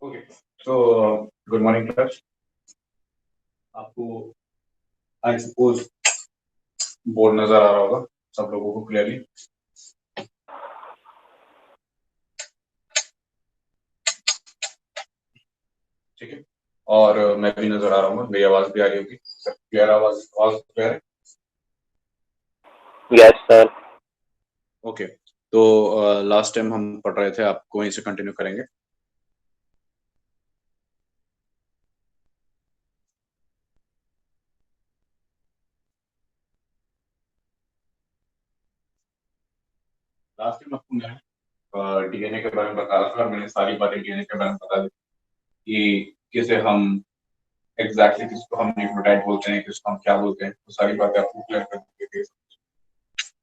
Okay, तो good morning class. आपको I suppose board नजर आ रहा होगा सब लोगों को क्लियरली। ठीक है, और मैं भी नजर आ रहा हूँ, मेरी आवाज भी आ रही होगी। क्लियर आवाज आवाज क्लियर है? Yes sir. ओके, तो लास्ट टाइम हम पढ़ रहे थे, आपको वहीं से कंटिन्यू करेंगे। लास्ट टाइम आपको मैं डीएनए के बारे में बता रहा था और मैंने सारी बातें डीएनए के बारे में बता दी कि किसे हम एग्जैक्टली किसको हम न्यूक्लियोटाइड बोलते हैं, किसको हम क्या बोलते हैं, तो सारी बातें आपको क्लियर कर दी थी।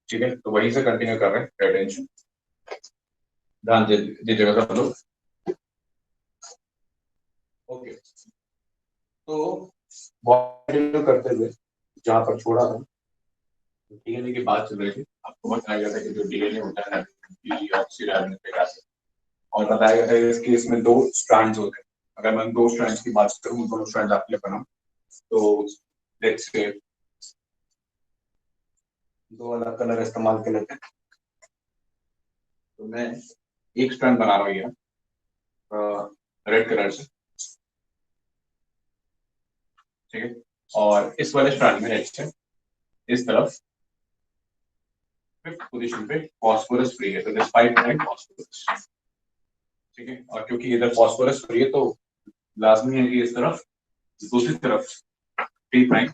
ठीक है, तो वहीं से कंटिन्यू कर रहे हैं। टेंशन ध्यान दीजिएगा सब लोग। ओके, तो कंटिन्यू करते हुए जहां पर छोड़ा था, डीएनए की बात चल रही थी। आपको बताया गया था कि जो डीएनए होता है डीऑक्सीराइबोन्यूक्लिक एसिड, और बताया गया था इस केस में दो स्ट्रैंड्स होते हैं। अगर मैं दो स्ट्रैंड्स की बात करूं, दोनों स्ट्रैंड्स आपके लिए बनाऊं, तो लेट्स से दो अलग कलर इस्तेमाल कर लेते हैं। तो मैं एक स्ट्रैंड बना रहा हूँ ये रेड कलर से, ठीक है, और इस वाले स्ट्रैंड में नेक्स्ट है इस तरफ फिफ्थ पोजीशन पे फॉस्फोरस फ्री है, तो दिस 5 प्राइम फॉस्फोरस। ठीक है, और क्योंकि इधर फॉस्फोरस फ्री है तो लाजमी है कि इस तरफ दूसरी तरफ 3 प्राइम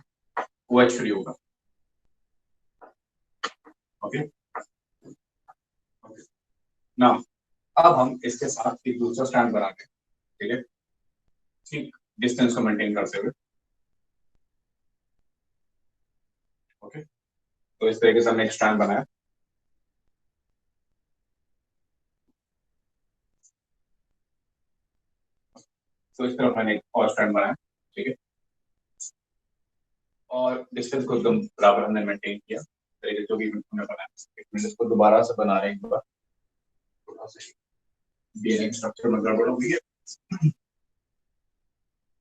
OH फ्री होगा। ओके, ना अब हम इसके साथ एक दूसरा स्टैंड बनाते हैं। ठीक है, ठीक डिस्टेंस को मेंटेन करते हुए। ओके, तो इस तरीके से हमने एक स्टैंड बनाया। तो इस तरफ मैंने एक और स्टैंड बनाया। ठीक है, और डिस्टेंस को एकदम बराबर हमने मेंटेन किया, तरीके जो भी हमने बनाया। एक मिनट, इसको दोबारा से बना रहे हैं एक बार, थोड़ा सा डीएनए स्ट्रक्चर में गड़बड़ हो गई है।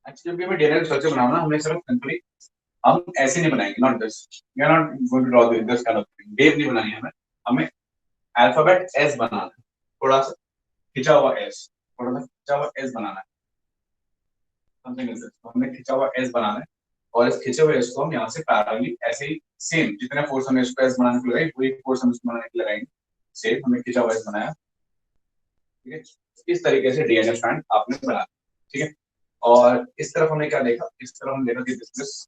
एक्चुअली जब भी हमें डीएनए स्ट्रक्चर बनाना, हमें सिर्फ सिंपली हम ऐसे नहीं बनाएंगे, not this, we are not going to draw this kind of thing, wave नहीं बनानी है हमें। हमें अल्फाबेट एस बनाना है, थोड़ा सा खिंचा हुआ एस, थोड़ा सा खिंचा हुआ एस बनाना है, समथिंग लाइक दिस। तो हमें खिंचा हुआ एस बनाना है, और इस खिंचे हुए एस को हम यहाँ से पैरेलली ऐसे ही सेम जितने फोर्स हमें इसको एस बनाने को लगाई, वही फोर्स हम इसको बनाने के लगाएंगे। सेम हमने खिंचा हुआ एस बनाया। ठीक है, इस तरीके से डीएनए स्ट्रैंड आपने बनाया। ठीक है, और इस तरफ हमने क्या देखा, इस तरफ हम देखा कि दिस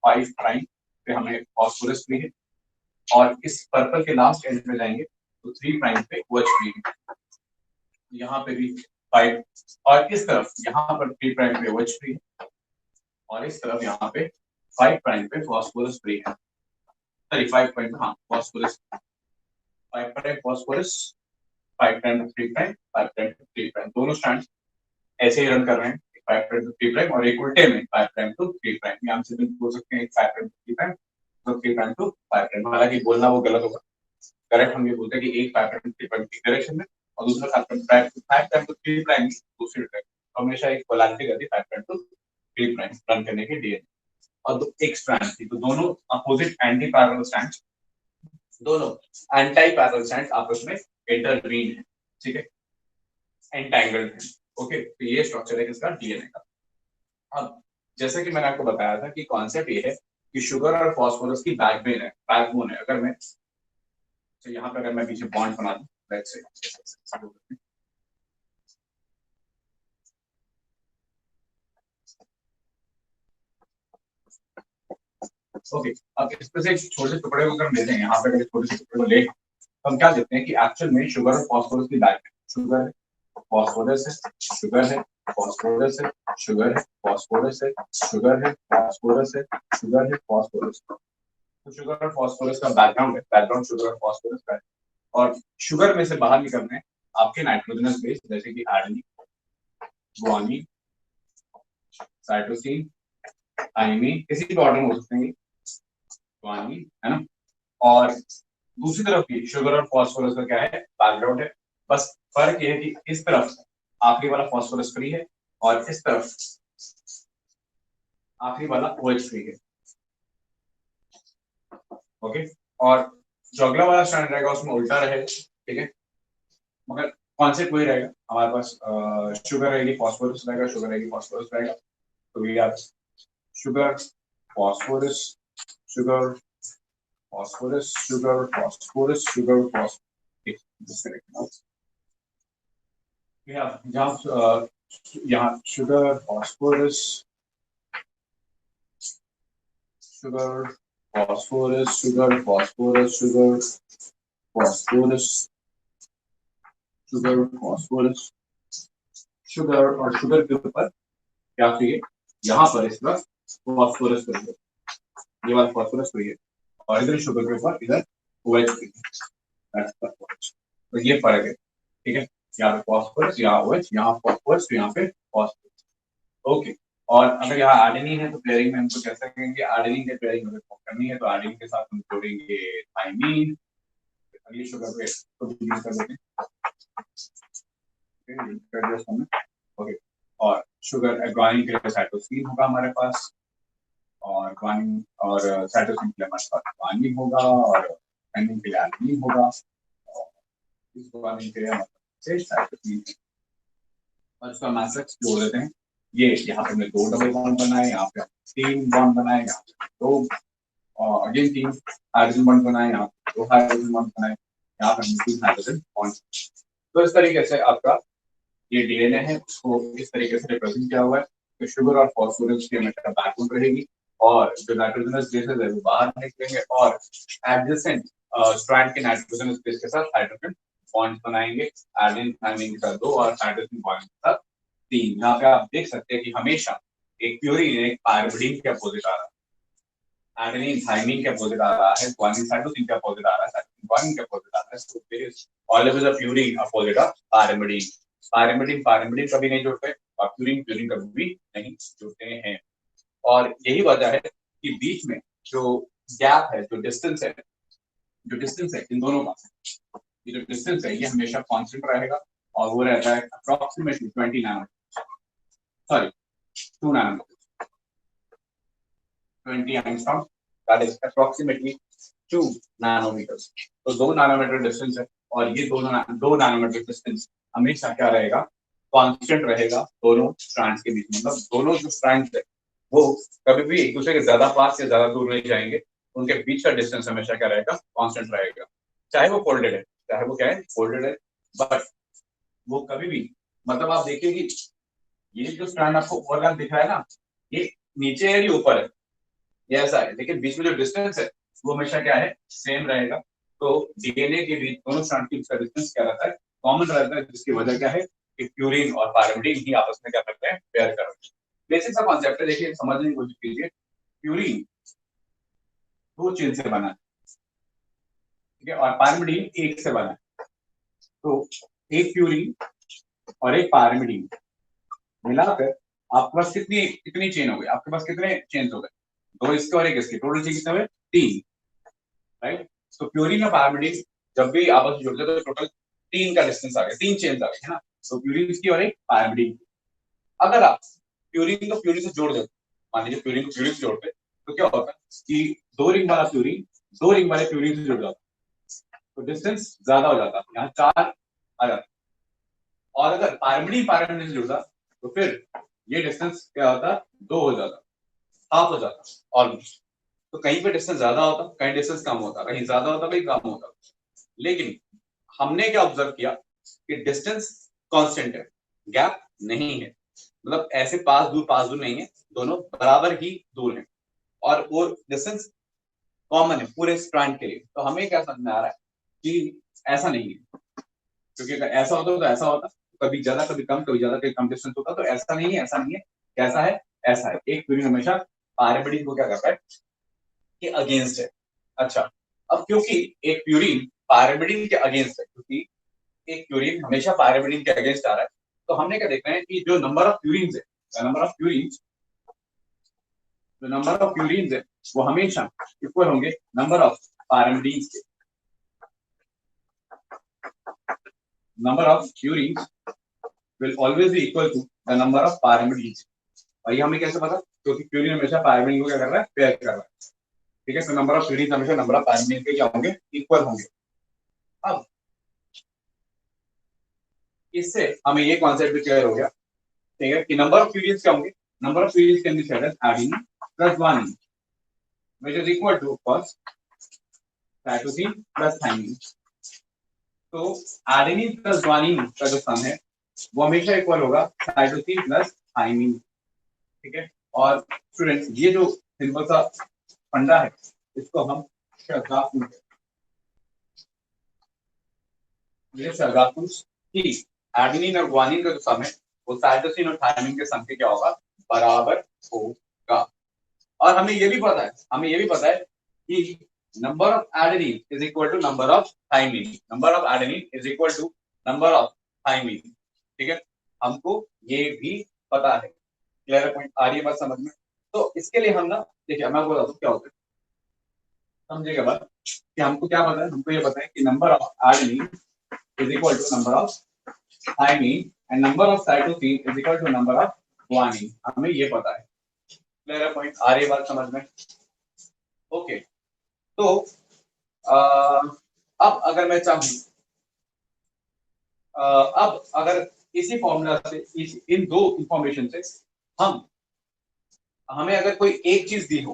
5 प्राइम पे हमें फॉस्फोरस फ्री है, और इस पर्पल के लास्ट एंड पे जाएंगे तो 3 प्राइम पे OH फ्री है। यहाँ पे भी 5, और इस तरफ यहाँ पर 3 प्राइम पे OH फ्री है, और इस तरफ यहाँ पे 5 प्राइम पे फॉस्फोरस फ्री है। सॉरी 5 प्राइम, हाँ phosphorus, 5 prime phosphorus, 5 prime 3 prime, 5 prime 3 prime, दोनों स्ट्रैंड ऐसे ही रन कर रहे हैं। 5 प्राइम टू 3 प्राइम, और एक उल्टे में 5 प्राइम टू 3 प्राइम। यहाँ से बोल सकते हैं 5 प्राइम टू 3 प्राइम, तो 3 प्राइम टू 5 प्राइम। हालांकि बोलना वो गलत होगा, करेक्ट हम ये बोलते हैं कि एक 5 प्राइम टू 3 प्राइम की डायरेक्शन में, और दूसरा 5 प्राइम टू 3 प्राइम की दूसरी डायरेक्शन। हमेशा एक पोलैरिटी रहती है 5 प्राइम टू 3 प्राइम रन करने के डीएनए। और दो एक स्ट्रैंड थी, तो दोनों अपोजिट एंटी पैरेलल स्ट्रैंड्स, दोनों एंटी पैरेलल स्ट्रैंड्स आपस में इंटरवीन है। ठीक है, एंटैंगल्ड है। ओके, तो ये स्ट्रक्चर है किसका, डीएनए का। अब जैसे कि मैंने आपको बताया था कि कॉन्सेप्ट ये है कि शुगर और फॉस्फोरस की बैकबोन है, बैकबोन है। अगर मैं तो यहाँ पे अगर मैं पीछे बॉन्ड बना दूं, लेट्स से ओके, अब इसमें से छोटे से टुकड़े को अगर हम लेते हैं, यहाँ पे अगर छोटे से टुकड़े को ले तो हम क्या देखते हैं कि एक्चुअल में शुगर और फॉस्फोरस की बैकबोन, शुगर है, फॉस्फोरस है, शुगर है, फॉस्फोरस है, शुगर है, फॉस्फोरस है, शुगर है, फॉस्फोरस है, शुगर है, फॉस्फोरस। तो शुगर और फॉस्फोरस का बैकग्राउंड है, बैकग्राउंड शुगर और फॉस्फोरस का है। और शुगर में से बाहर निकलने आपके नाइट्रोजनस बेस, जैसे कि एडेनिन, गुआनिन, साइटोसिन, थाइमिन, किसी भी ऑर्डर में हो सकते हैं गुआनिन, है ना। और दूसरी तरफ की शुगर और फॉस्फोरस का क्या है, बैकग्राउंड है। बस फर्क ये है कि इस तरफ आखिरी वाला फॉस्फोरस फ्री है, और इस तरफ आखिरी वाला OH फ्री है। ओके, और जो अगला वाला स्ट्रैंड रहेगा उसमें उल्टा रहेगा, ठीक है, मगर कॉन्सेप्ट वही रहेगा। हमारे पास शुगर रहेगी, फॉस्फोरस रहेगा, शुगर रहेगी, फॉस्फोरस रहेगा। तो ये आप sugar phosphorus sugar phosphorus sugar phosphorus sugar phosphorus, यहाँ sugar phosphorus sugar phosphorus sugar phosphorus sugar phosphorus sugar phosphorus sugar, और शुगर के ऊपर क्या चाहिए, यहाँ पर इस वक्त फॉस्फोरस चाहिए, ये वाला फॉस्फोरस चाहिए, और इधर शुगर के ऊपर इधर OH चाहिए। तो ये फर्क है, ठीक है, यहाँ पे फॉस्फोरस, यहाँ OH, यहाँ फॉस्फोरस, यहाँ पे फॉस्फोरस। ओके, और अगर यहाँ आर्जिनिन है तो पेयरिंग में हमको कैसे करेंगे, आर्जिनिन के पेयरिंग अगर करनी है तो आर्जिनिन के साथ हम जोड़ेंगे थाइमीन, अगली शुगर पे तो यूज कर देते हैं। ओके, और शुगर ग्वानिन के लिए साइटोसिन होगा हमारे पास, और ग्वानिन और साइटोसिन के लिए हमारे पास ग्वानिन होगा, और थाइमीन के लिए आर्जिनिन होगा, और इस ग्वानिन के लिए हमारे पास साइटोसिन, और इसका मैसेज जोड़ देते हैं। ये यहाँ पे हमने 2 डबल बॉन्ड बनाए, यहाँ पे 3 बॉन्ड बनाए, यहाँ पे 2 और अगेन 3 हाइड्रोजन बॉन्ड बनाए, यहाँ पे 2 हाइड्रोजन बॉन्ड बनाए, यहाँ पे हमने 3 हाइड्रोजन बॉन्ड। तो इस तरीके से आपका ये डीएनए है, उसको इस तरीके से रिप्रेजेंट किया हुआ है। तो शुगर और फॉस्फोरस की हमेशा बैकबोन रहेगी, और जो नाइट्रोजनस बेसेस है वो बाहर निकलेंगे, और एडजेसेंट स्ट्रैंड के नाइट्रोजनस बेस के साथ हाइड्रोजन बॉन्ड बनाएंगे, एडेनिन थाइमिन के साथ 2 और हाइड्रोजन बॉन्ड के साथ 3। यहाँ पे आप देख सकते हैं कि हमेशा एक प्यूरिन एक पाइरिमिडीन के अपोजिट आ रहा है, एडेनिन थाइमिन के अपोजिट आ रहा है, ग्वानिन साइटोसिन के अपोजिट आ रहा है, साइटोसिन ग्वानिन के अपोजिट आ रहा है। So there is always a purine opposite of pyrimidine. Pyrimidine कभी नहीं जुड़ते, और प्यूरिन कभी भी नहीं जुड़ते हैं। और यही वजह है कि बीच में जो गैप है, जो डिस्टेंस है इन दोनों का, ये जो डिस्टेंस है ये हमेशा कांस्टेंट रहेगा, और वो रहता है approximately 20 nanometre, sorry 2 nanometre, 20 angstrom, that is approximately 2 nanometre. तो 2 नैनोमीटर डिस्टेंस है, और ये 2 नैनोमीटर डिस्टेंस हमेशा क्या रहेगा, कांस्टेंट रहेगा दोनों स्ट्रैंड्स के बीच में। मतलब दोनों जो स्ट्रैंड्स है वो कभी भी एक दूसरे के ज्यादा पास या ज्यादा दूर नहीं जाएंगे, उनके बीच का डिस्टेंस हमेशा क्या रहेगा, कांस्टेंट रहेगा, चाहे वो फोल्डेड है, चाहे वो क्या है फोल्डेड है, बट वो कभी भी, मतलब आप देखिए कि ये जो स्ट्रैंड आपको ओवरलैप दिख रहा है ना, ये नीचे है या ऊपर है, ये ऐसा है, लेकिन बीच में जो डिस्टेंस है वो हमेशा क्या है, सेम रहेगा। तो डीएनए के बीच दोनों स्ट्रैंड के बीच का डिस्टेंस क्या रहता है, कॉमन रहता है, जिसकी वजह क्या है कि प्यूरिन और पाइरिमिडीन ही आपस में क्या करते हैं, पेयर करते हैं। बेसिक सा कॉन्सेप्ट है, देखिए समझने की कोशिश कीजिए। प्यूरिन 2 चेन से बना है, ठीक है, और पाइरिमिडीन 1 से बना है। तो एक प्यूरिन और एक पाइरिमिडीन मिलाकर आपके पास कितनी कितनी चेन हो गई, आपके पास कितने चेन हो गए, 2 इसके और 1 इसके, टोटल चेन कितने हुए, 3, राइट। तो प्यूरिन और पाइरिमिडीन जब भी आपस में जुड़ते हैं तो टोटल 3 का डिस्टेंस आ गया, 3 चेन आ गए, है ना। तो प्यूरिन की और एक पाइरिमिडीन। अगर आप प्यूरिन को प्यूरिन से जोड़ देते, मान लीजिए प्यूरिन को प्यूरिन से जोड़ते, तो क्या होता है कि 2 रिंग वाला प्यूरिन 2 रिंग वाले प्यूरिन से जुड़ जाता, तो डिस्टेंस ज्यादा हो जाता, यहाँ 4 आ जाता। और अगर पाइरिमिडीन से जुड़ता तो फिर ये डिस्टेंस क्या होता, 2 हो जाता, हाफ हो जाता ऑलमोस्ट। तो कहीं पे डिस्टेंस ज्यादा होता, कहीं डिस्टेंस कम होता, कहीं ज्यादा होता, कहीं कम होता। लेकिन हमने क्या ऑब्जर्व किया कि डिस्टेंस कांस्टेंट है, गैप नहीं है, मतलब ऐसे पास दूर नहीं है, दोनों बराबर ही दूर है, और वो डिस्टेंस कॉमन है पूरे स्ट्रैंड के लिए। तो हमें क्या समझ में आ रहा है कि ऐसा नहीं है, क्योंकि अगर ऐसा होता तो ऐसा होता, कभी ज्यादा कभी कम, कभी ज्यादा कभी कम डिस्टेंस होता। तो ऐसा नहीं है, ऐसा नहीं है, कैसा है, ऐसा है। एक प्यूरिन हमेशा पाइरिमिडीन को क्या करता है कि अगेंस्ट है। अच्छा, अब क्योंकि एक प्यूरिन पाइरिमिडीन के अगेंस्ट है, क्योंकि एक प्यूरिन हमेशा पाइरिमिडीन के अगेंस्ट आ रहा है, तो हमने क्या देखना है कि जो नंबर ऑफ प्यूरिन्स है, नंबर ऑफ प्यूरिन्स है वो हमेशा इक्वल होंगे नंबर ऑफ पाइरिमिडीन्स के। Number of purines will always be equal to the number of pyrimidines। और ये हमें कैसे पता, क्योंकि प्यूरिन हमेशा pyrimidine को क्या कर रहा है, पेयर कर रहा है। ठीक है, तो नंबर ऑफ प्यूरिन हमेशा नंबर ऑफ pyrimidine के क्या होंगे, इक्वल होंगे। अब इससे हमें ये कॉन्सेप्ट भी क्लियर हो गया, ठीक है, कि नंबर ऑफ प्यूरिन क्या होंगे, number of purine can be said as adenine plus guanine which is equal to of course cytosine plus thymine। तो एडेनिन प्लस ग्वानिन का जो सम है वो हमेशा इक्वल होगा साइटोसिन प्लस थाइमिन। ठीक है, और स्टूडेंट्स ये जो सिंपल सा फंडा है इसको हम कि एडेनिन और ग्वानिन का जो सम है वो साइटोसिन और थाइमिन के सम के क्या होगा, बराबर होगा। और हमें ये भी पता है कि number of adenine is equal to number of thymine, number of adenine is equal to number of thymine। ठीक है, हमको ये भी पता है। क्लियर पॉइंट आ रही है बात समझ में? तो इसके लिए हम ना देखिए मैं आपको बता दूं क्या होता है, समझिएगा बात कि हमको क्या पता है, हमको ये पता है कि number of adenine is equal to number of thymine and number of cytosine is equal to number of guanine, हमें ये पता है। क्लियर पॉइंट आ रही है बात समझ में? ओके, तो अब अगर मैं चाहूं, अब अगर इसी फॉर्मूला से इन दो इंफॉर्मेशन से हमें अगर कोई एक चीज दी हो,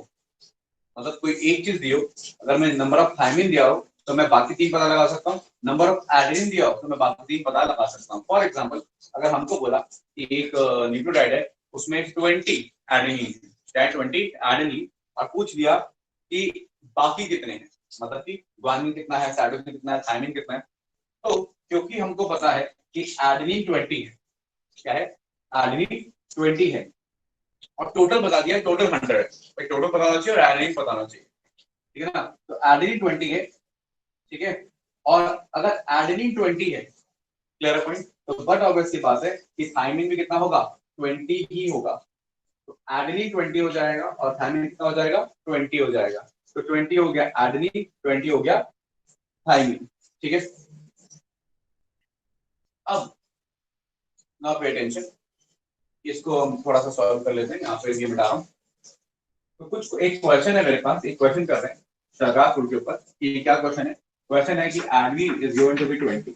मतलब कोई एक चीज दी हो, अगर मैं नंबर ऑफ थाइमिन दिया हो तो मैं बाकी तीन पता लगा सकता हूँ, नंबर ऑफ एडेनिन दिया हो तो मैं बाकी तीन पता लगा सकता हूँ। फॉर एग्जांपल अगर हमको बोला कि एक न्यूक्लियोटाइड है उसमें 20 एडेनिन है, 20 एडेनिन, और पूछ दिया कि बाकी कितने हैं, मतलब कि ग्वानिन कितना है, साइटोसिन कितना है, थाइमिन कितना है, तो क्योंकि हमको पता है कि एडेनिन 20 है, क्या है, एडेनिन 20 है, और टोटल बता दिया टोटल 100 है, भाई टोटल बताना चाहिए और एडेनिन बताना चाहिए। ठीक है ना, तो एडेनिन 20 है, ठीक है, और अगर एडेनिन 20 है, क्लियर पॉइंट, तो बट ऑब्वियस की बात है कि थाइमिन भी कितना होगा, 20 ही होगा। तो एडेनिन 20 हो जाएगा और थाइमिन कितना हो जाएगा, 20 हो जाएगा। तो 20 हो गया एडेनिन, 20 हो गया थाइमिन। ठीक है, अब नाउ पे अटेंशन, इसको हम थोड़ा सा सॉल्व कर लेते हैं, यहाँ पे ये मिटा रहा हूँ। तो कुछ एक क्वेश्चन है मेरे पास, एक क्वेश्चन कर रहे हैं सरकार के ऊपर कि क्या क्वेश्चन है, क्वेश्चन है कि adenine is given to be 20,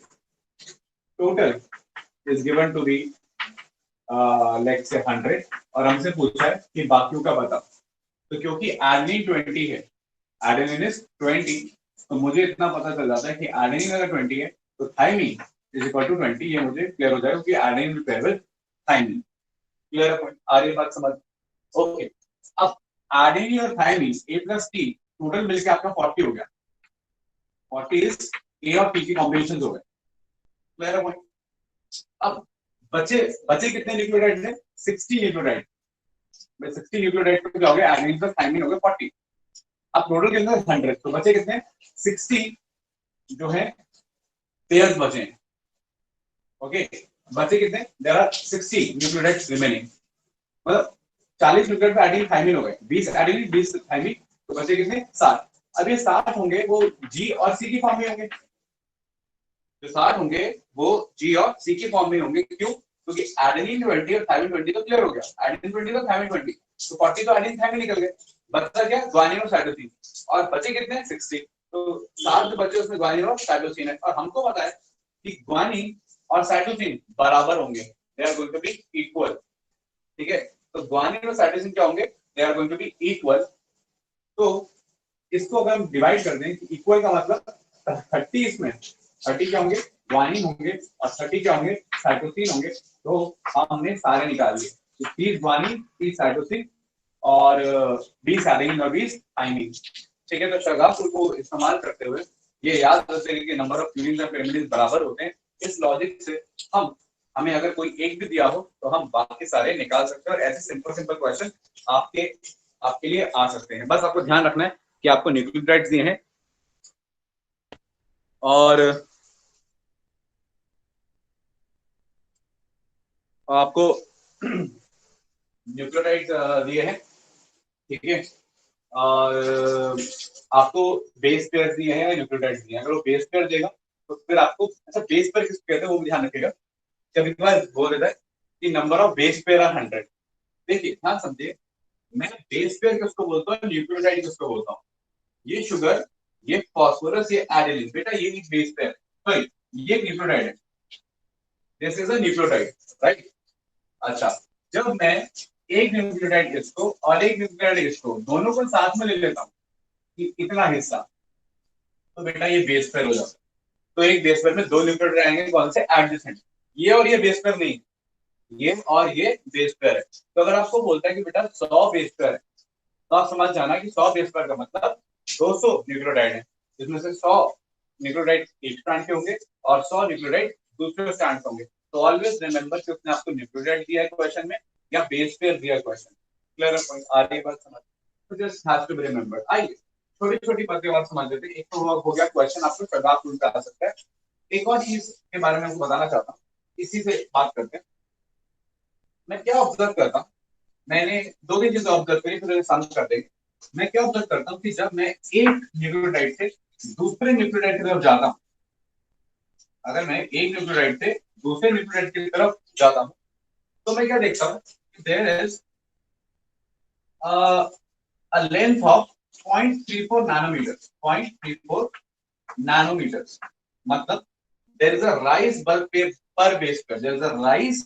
total is given to be let's say 100, और हमसे पूछा है कि बाकियों का बताओ। तो क्योंकि एडेनिन 20 है, एडेनिन इज 20, तो मुझे इतना पता चल जाता है कि एडेनिन अगर 20 है तो थाइमिन इज इक्वल टू 20, ये मुझे क्लियर हो जाएगा क्योंकि adenine will pair with thymine. Clear point आ रही है बात समझ? ओके, अब एडेनिन और thymine A plus T total मिलके आपका 40 हो गया, 40 इज A और T की कॉम्बिनेशन हो गए। Clear point? अब बचे बचे कितने न्यूक्लियोटाइड थे, 60 न्यूक्लियोटाइड, 60 न्यूक्लियोटाइड तो क्या हो गया, एडेनिन प्लस थाइमिन हो गया 40। अब टोटल के अंदर 100, तो बचे कितने, 60 जो है पेयर्स बचे हैं। ओके, बचे कितने, देयर आर 60 न्यूक्लियोटाइड्स रिमेनिंग, मतलब 40 न्यूक्लियोटाइड पे एडेनिन थाइमिन हो गए, 20 एडेनिन 20 थाइमिन, तो बचे कितने, 60। अब ये 60 होंगे वो G और C की फॉर्म में होंगे, जो 60 होंगे वो G और C की फॉर्म में होंगे। क्यों, क्योंकि एडेनिन 20 और थाइमिन 20 तो क्लियर हो गया, एडेनिन 20 तो थाइमिन 20, तो 40 तो एडेनिन थाइमिन निकल गए, बचा क्या, ग्वानिन और साइटोसिन, और बचे कितने, 60, तो 60 जो बचे उसमें ग्वानिन और साइटोसिन है, और हमको पता है कि ग्वानिन और साइटोसिन बराबर होंगे, they are going to be equal. ठीक है, तो ग्वानिन और साइटोसिन क्या होंगे, they are going to be equal. तो इसको अगर हम डिवाइड कर दें, इक्वल का मतलब 30, इसमें 30 क्या होंगे, ग्वानिन होंगे, और 30 क्या होंगे, साइटोसिन होंगे। तो हमने सारे निकाल लिए, 30 ग्वानिन, 30 साइटोसिन, और 20 एडेनिन और 20 थाइमिन। ठीक है, तो शगाफ को इस्तेमाल करते हुए ये याद रखते हैं कि नंबर ऑफ प्यूरिन और पिरामिड्स बराबर होते हैं। इस लॉजिक से हमें अगर कोई एक भी दिया हो तो हम बाकी सारे निकाल सकते हैं, और ऐसे सिंपल सिंपल क्वेश्चन आपके लिए आ सकते हैं। बस आपको ध्यान रखना है कि आपको न्यूक्लियोटाइड्स दिए हैं और आपको न्यूक्लियोटाइड्स दिए हैं, ठीक है, और आपको बेस पेयर दिए हैं, न्यूक्लियोटाइड्स दिए हैं। अगर वो बेस पेयर देगा तो फिर आपको, अच्छा बेस पेयर किसको कहते हैं वो भी ध्यान रखिएगा, कभी कभार बोल देता है कि number of base pair are 100। देखिए हाँ समझिए, मैं बेस पेयर किसको बोलता हूँ, न्यूक्लियोटाइड किसको बोलता हूँ। ये शुगर, ये फास्फोरस, ये एडेनिन, बेटा ये एक बेस पेयर, सॉरी ये न्यूक्लियोटाइड है, this is a nucleotide, right. अच्छा, जब मैं एक न्यूक्लियोटाइड इसको और एक न्यूक्लियोटाइड इसको दोनों को साथ में ले लेता हूँ कि इतना हिस्सा, तो बेटा ये बेस पेयर हो जाता है। तो एक बेस पेयर में दो न्यूक्लियोटाइड आएंगे, कौन से, एडजेसेंट। ये और ये बेस पेयर नहीं, ये और ये बेस पेयर है। तो अगर आपको बोलता है कि बेटा 100 बेस पेयर है, तो आप समझ जाना कि 100 बेस पेयर का मतलब 200 न्यूक्लियोटाइड है, जिसमें से 100 न्यूक्लियोटाइड एक स्ट्रैंड के होंगे और 100 न्यूक्लियोटाइड दूसरे स्ट्रैंड के होंगे। तो ऑलवेज रिमेंबर कि उसने आपको न्यूक्लियोटाइड दिया है क्वेश्चन में या बेस पेयर दिया है क्वेश्चन। क्लियर है, आ रही बात समझ? तो just has to be remembered. आइए छोटी छोटी बातें और समझ लेते हैं। एक तो हो गया क्वेश्चन, आपको सदा उल्टा आ सकता है। एक और चीज के बारे में आपको बताना चाहता हूँ, इसी से बात करते हैं। मैं क्या ऑब्जर्व करता हूँ, मैंने दो तीन चीजें ऑब्जर्व करी, फिर समझ कर देंगे। मैं क्या ऑब्जर्व करता हूँ कि जब मैं एक न्यूक्लियोटाइड से दूसरे न्यूक्लियोटाइड की तरफ जाता हूँ, अगर मैं एक न्यूक्लियोटाइड से दूसरे न्यूक्लियोटाइड की तरफ जाता हूँ, तो मैं क्या देखता हूँ, there is a length of 0.34 nanometers, 0.34 nanometers, मतलब there is a rise per base pair, there is a rise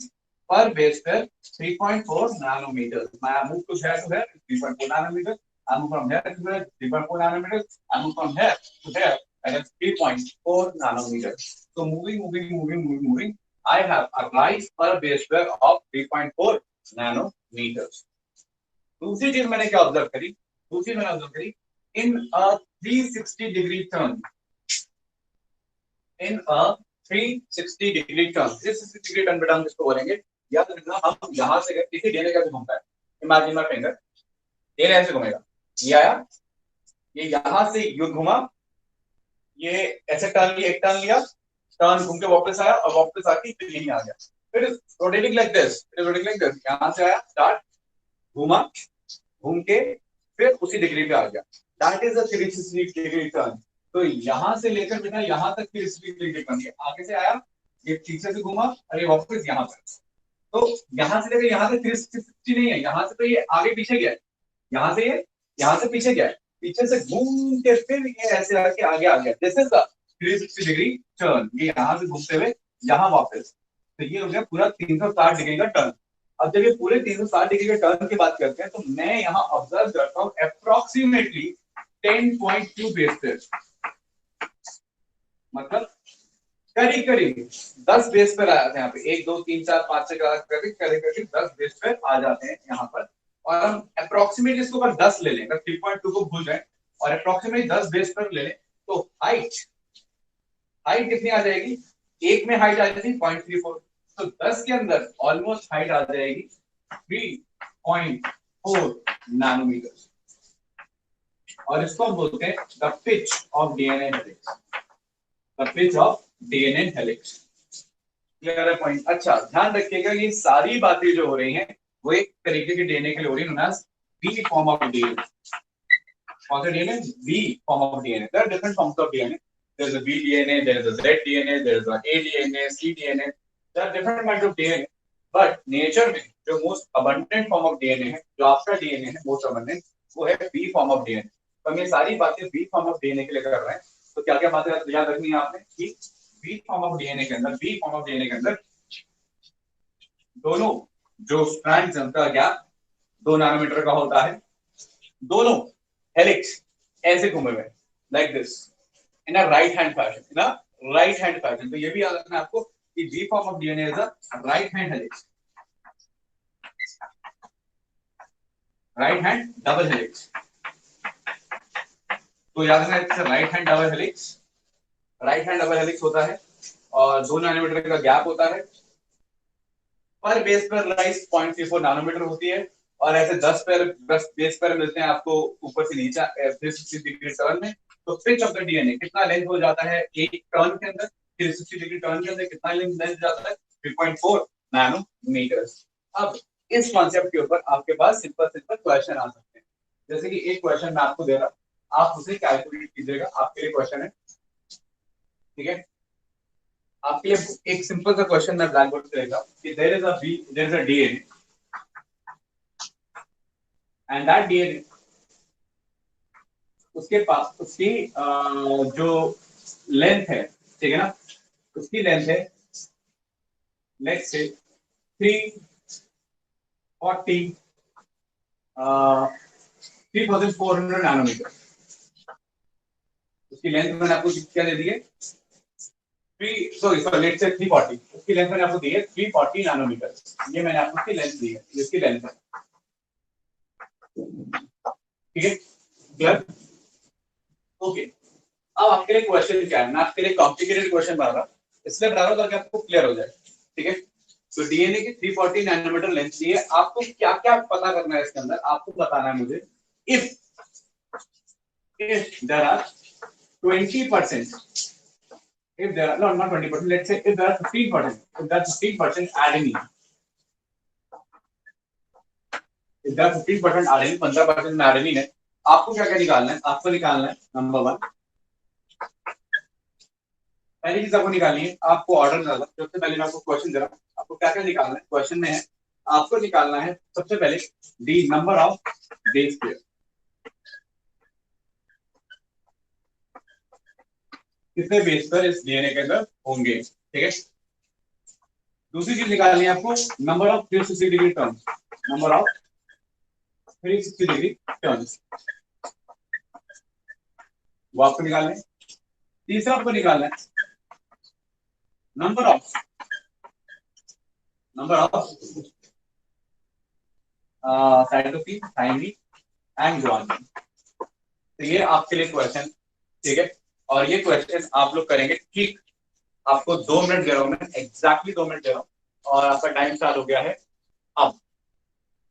per base pair 3.4 nanometers. I move to here to here 3.4 nanometers, I move from here to here 3.4 nanometers, I move from here to here and it's 3.4 nanometers. So moving, I have a rise per base pair of 3.4 nanometers. दूसरी चीज मैंने क्या observe करी, दूसरी मैंने observe करी, इन अ 360 degree turn, इन अ 360 degree turn, 360 degree turn बेटा हम किसको बोलेंगे, याद रखना हम यहां से किसी डीएनए कैसे घूमता है, इमेजिन माय फिंगर, डीएनए ऐसे घूमेगा, ये आया, ये यहां से यू घुमा, ये ऐसे टर्न लिया, एक टर्न लिया, टर्न घूम के वापस आया और वापस आके फिर यहीं आ गया, फिर rotating like this, rotating like this, यहां से आया, स्टार्ट, घूमा, घूम के फिर उसी डिग्री पे आ गया, that is a 360 degree turn. तो यहां से लेकर बेटा यहां तक 360 डिग्री टर्न, आगे से आया, ये पीछे से घूमा, अरे वापस यहां तक, तो यहां से लेकर यहां तक 360 नहीं है, यहां से तो ये आगे पीछे गया है, यहां से ये यहां से पीछे गया है, पीछे से घूम के फिर ये ऐसे आके आगे आ गया, this is the 360 degree turn, ये यहां से घूमते हुए यहां वापस, तो ये हो गया पूरा 360 डिग्री का टर्न। अब जब ये पूरे 360 डिग्री के टर्न की बात करते हैं, तो मैं यहाँ ऑब्जर्व करता हूँ अप्रोक्सीमेटली 10.2 बेस पेयर, मतलब करीब करीब 10 बेस पेयर आ जाते हैं यहाँ पे, 1 2 3 4 5 6 करीब करीब 10 बेस पेयर आ जाते हैं यहाँ पर। और हम अप्रोक्सीमेटली इसको अगर 10 ले लें, अगर 3.2 को भूल जाए और अप्रोक्सीमेटली 10 बेस पेयर ले लें, तो हाइट हाइट कितनी आ जाएगी, एक में हाइट आ जाएगी 0.34, तो 10 के अंदर ऑलमोस्ट हाइट आ जाएगी 3.4 नैनोमीटर, और इसको हम बोलते हैं the pitch of DNA helix, the pitch of DNA helix. Clear है पॉइंट? अच्छा ध्यान रखिएगा, ये सारी बातें जो हो रही हैं वो एक तरीके के डीएनए के लिए हो रही है, बी फॉर्म ऑफ डीएनए। कौन सा DNA? B form of DNA. There are different forms of DNA, there is a B DNA, there is a Z DNA, there is a A DNA, C DNA. There are different kinds of DNA. But nature में जो most abundant form of DNA है, जो आपका DNA है most abundant, वो है B form of DNA. तो हम ये सारी बातें B form of DNA के लिए कर रहे हैं। तो क्या क्या बातें याद रखनी है आपने कि B form of DNA के अंदर, B form of DNA के अंदर दोनों जो स्ट्रैंड्स हैं उनका गैप 2 नैनोमीटर का होता है, दोनों हेलिक्स ऐसे घूमे हुए like this in a right hand fashion, in a right hand fashion। तो ये भी याद रखना है आपको कि G form of DNA is a right hand helix, right hand double helix। तो याद रखना है right hand double helix, right hand double helix होता है और 2 नैनोमीटर का गैप होता है, पर बेस पर राइज 0.34 नैनोमीटर होती है, और ऐसे 10 बेस पेयर मिलते हैं आपको ऊपर से नीचे 360 डिग्री टर्न में। तो पिच ऑफ द डीएनए कितना लेंथ हो जाता है एक टर्न के अंदर, 360 डिग्री टर्न के अंदर कितना लेंथ जाता है, 3.4 नैनोमीटर। अब इस कॉन्सेप्ट के ऊपर आपके पास सिंपल सिंपल क्वेश्चन आ सकते हैं, जैसे कि एक क्वेश्चन मैं आपको दे रहा हूं, आप उसे कैलकुलेट कीजिएगा, आपके लिए क्वेश्चन है, ठीक है। आपके लिए एक सिंपल सा क्वेश्चन मैं ब्लैक बोर्ड पे देगा कि there is a DNA and that DNA उसके पास उसकी जो लेंथ है, ठीक है ना, उसकी लेंथ है लेट्स से 340 3400 नैनोमीटर। उसकी लेंथ मैंने आपको क्या दे दी है, three sorry sorry let's say 340, उसकी लेंथ मैंने आपको दी है 340 नैनोमीटर। ये मैंने आपको उसकी लेंथ दी है, इसकी लेंथ है, ठीक है, क्लियर? ओके, अब आपके लिए क्वेश्चन क्या है, मैं आपके लिए कॉम्प्लिकेटेड क्वेश्चन बना रहा हूं इसलिए बता रहा हूं ताकि आपको क्लियर हो जाए, ठीक है। तो डीएनए की 340 नैनोमीटर लेंथ चाहिए आपको। क्या क्या पता करना है इसके अंदर, आपको बताना है मुझे if there are 20%, if there are no not 20%, let's say if there are 15%, if there are 15% adenine, if there are 15% adenine, 15% adenine है, आपको क्या क्या निकालना है, आपको निकालना है नंबर वन, पहली चीज आपको निकालनी है, आपको ऑर्डर निकालना है। सबसे पहले मैं आपको क्वेश्चन दे रहा हूँ, आपको क्या क्या निकालना है, क्वेश्चन में है आपको निकालना है सबसे पहले D number of base pair, कितने बेस पेयर इस डीएनए के अंदर होंगे, ठीक है। दूसरी चीज निकालनी है आपको number of 360 degree turns, number of 360 degree turns वो आपको निकालना है। तीसरा आपको निकालना है number of cytokine, thymine and guanine. तो ये आपके लिए क्वेश्चन, ठीक है। और ये क्वेश्चन आप लोग करेंगे ठीक, आपको 2 मिनट दे रहा हूं मैं, एग्जैक्टली 2 मिनट दे रहा हूं और आपका टाइम स्टार्ट हो गया है अब,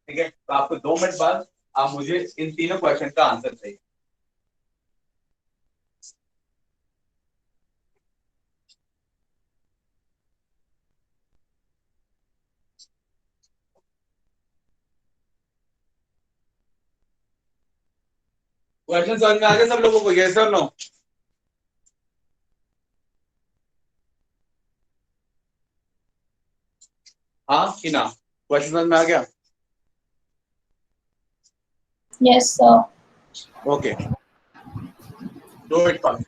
ठीक है। तो आपको 2 मिनट बाद आप मुझे इन तीनों क्वेश्चन का आंसर चाहिए। क्वेश्चन समझ में आ गया सब लोगों को, यस और नो? हाँ कि ना, क्वेश्चन समझ में आ गया? Yes, sir. Okay, do it fast.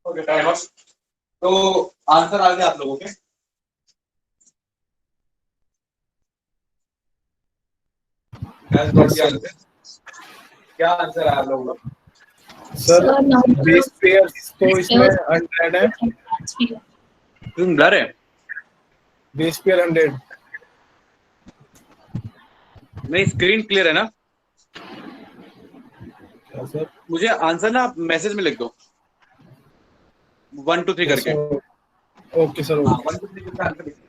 Okay, time up. तो आंसर आ गया आप लोगों के? Guys got the answer? क्या आंसर आया आप लोगों का? Sir Sir, number base of pair तो इसमें pairs 100 है, तुम डर है? Base pair 100। नहीं, स्क्रीन क्लियर है ना? क्या सर? मुझे आंसर ना आप मैसेज में लिख दो 1 2 3 यस करके। सर, ओके सर, हाँ, ओके। 1 2 3 करके आंसर लिख दो।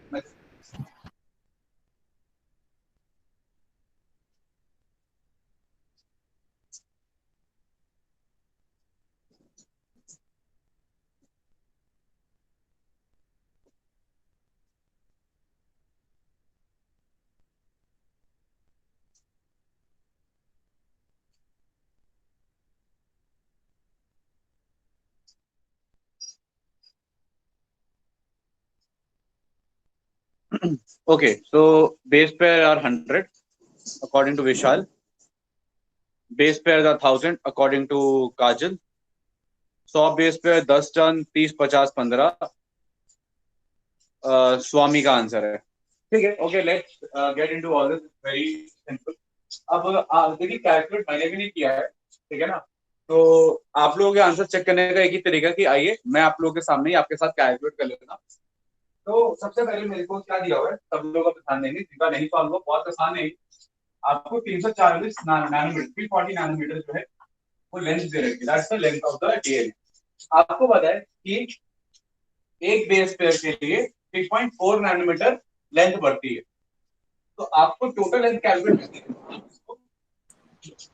Okay, so base pair are 100 according to Vishal. Base pairs are 1000 according to Kajal. 100 base पे 10 टन 30 50 15 स्वामी का आंसर है। ठीक है, okay, let's get into all this, very simple. अब देखिए कैलकुलेट मैंने भी नहीं किया है, ठीक है ना, तो आप लोगों के आंसर चेक करने का एक ही तरीका कि आइए मैं आप लोगों के सामने ही आपके साथ कैलकुलेट कर लेता। तो सबसे पहले मेरे को क्या दिया हुआ है, सब लोग अब ध्यान देंगे, जिनका नहीं सॉल्व हुआ बहुत आसान है। आपको 340 नैनोमीटर 340 नैनोमीटर जो है वो लेंथ दे रखी है, that's the length of the DNA. आपको पता है कि एक बेस पेयर के लिए 3.4 नैनोमीटर लेंथ बढ़ती है, तो आपको टोटल लेंथ कैलकुलेट करनी है।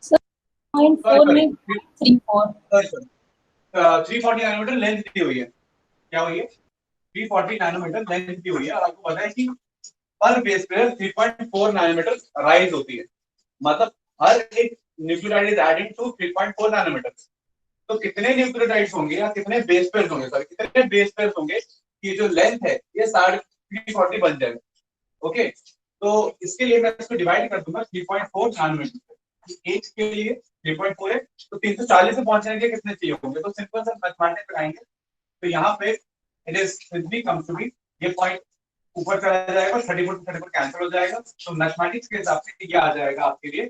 सर 0.4 में 3.4 340 नैनोमीटर लेंथ दी हुई है, क्या हुई है 340 नैनोमीटर लेंथ दी हुई है, और आपको पता है कि पर बेस पेयर 3.4 नैनोमीटर राइज होती है, मतलब हर एक nucleotide is added to 3.4 nanometre. तो कितने न्यूक्लियोटाइड्स होंगे या कितने बेस पेयर्स होंगे, सॉरी कितने बेस पेयर्स होंगे कि जो लेंथ है ये 340 बन जाएगा। ओके, तो इसके लिए मैं इसको डिवाइड कर दूंगा 3.4 नैनोमीटर, एक के लिए 3.4 है तो 340 से पहुंचने के कितने चाहिए होंगे, तो सिंपल सा मैथमेटिक्स लगाएंगे। तो यहाँ पे it is simply comes to be, ये पॉइंट ऊपर चला जाएगा, 34 कैंसिल हो जाएगा, तो मैथमेटिक्स के हिसाब से ये आ जाएगा आपके लिए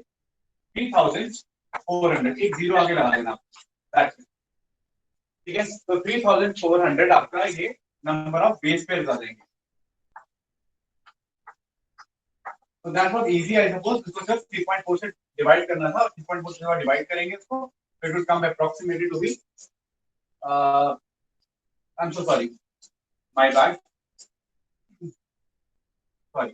3400, एक जीरो आगे लगा देना, ठीक है। तो 3400 आपका ये नंबर ऑफ बेस पेयर्स आ जाएंगे। तो that was easy, I suppose इसको सिर्फ 3.4 से डिवाइड करना था, 3.4 से डिवाइड करेंगे इसको, it will come approximately to be I am so sorry, my bad, sorry,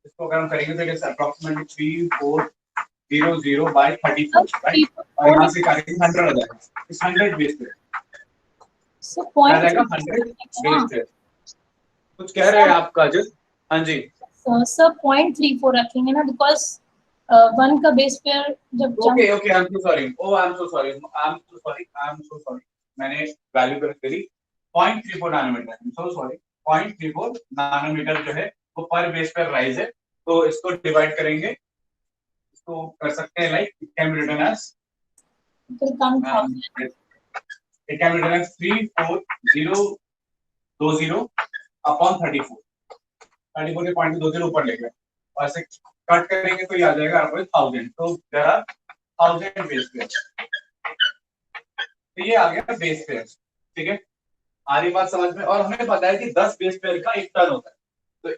इसको अगर हम करेंगे तो इट्स अप्रॉक्सीमेटली 3400 बाय 34, राइट, और यहां से करेंगे 100 आ जाएगा, इट्स 100 बेस पेयर, सर आ जाएगा 100 बेस पेयर। कुछ कह रहे हैं आप काजल? हाँ जी सर 0.34 रखेंगे ना, बिकॉज 1 का बेस पेयर जब okay okay, I am so sorry, oh I am so sorry, I am so sorry, I am so sorry, मैंने वैल्यू करेक्ट करी, 0.34 nanometre, I am so sorry, 0.34 nanometre जो है वो पर बेस पेयर राइज है, तो इसको डिवाइड करेंगे, इसको कर सकते हैं like it can be written as, फिर कम था, it can be written as 34020 upon 34, 34 के पॉइंट 20 ऊपर लेके और ऐसे कट करेंगे तो ये आ जाएगा आपको 1000, तो देयर आर 1000 बेस पेयर, तो ये आ गया बेस पेयर, ठीक है, आ रही बात समझ में। और हमें पता है कि 10 बेस पेयर का एक टन होता है, तो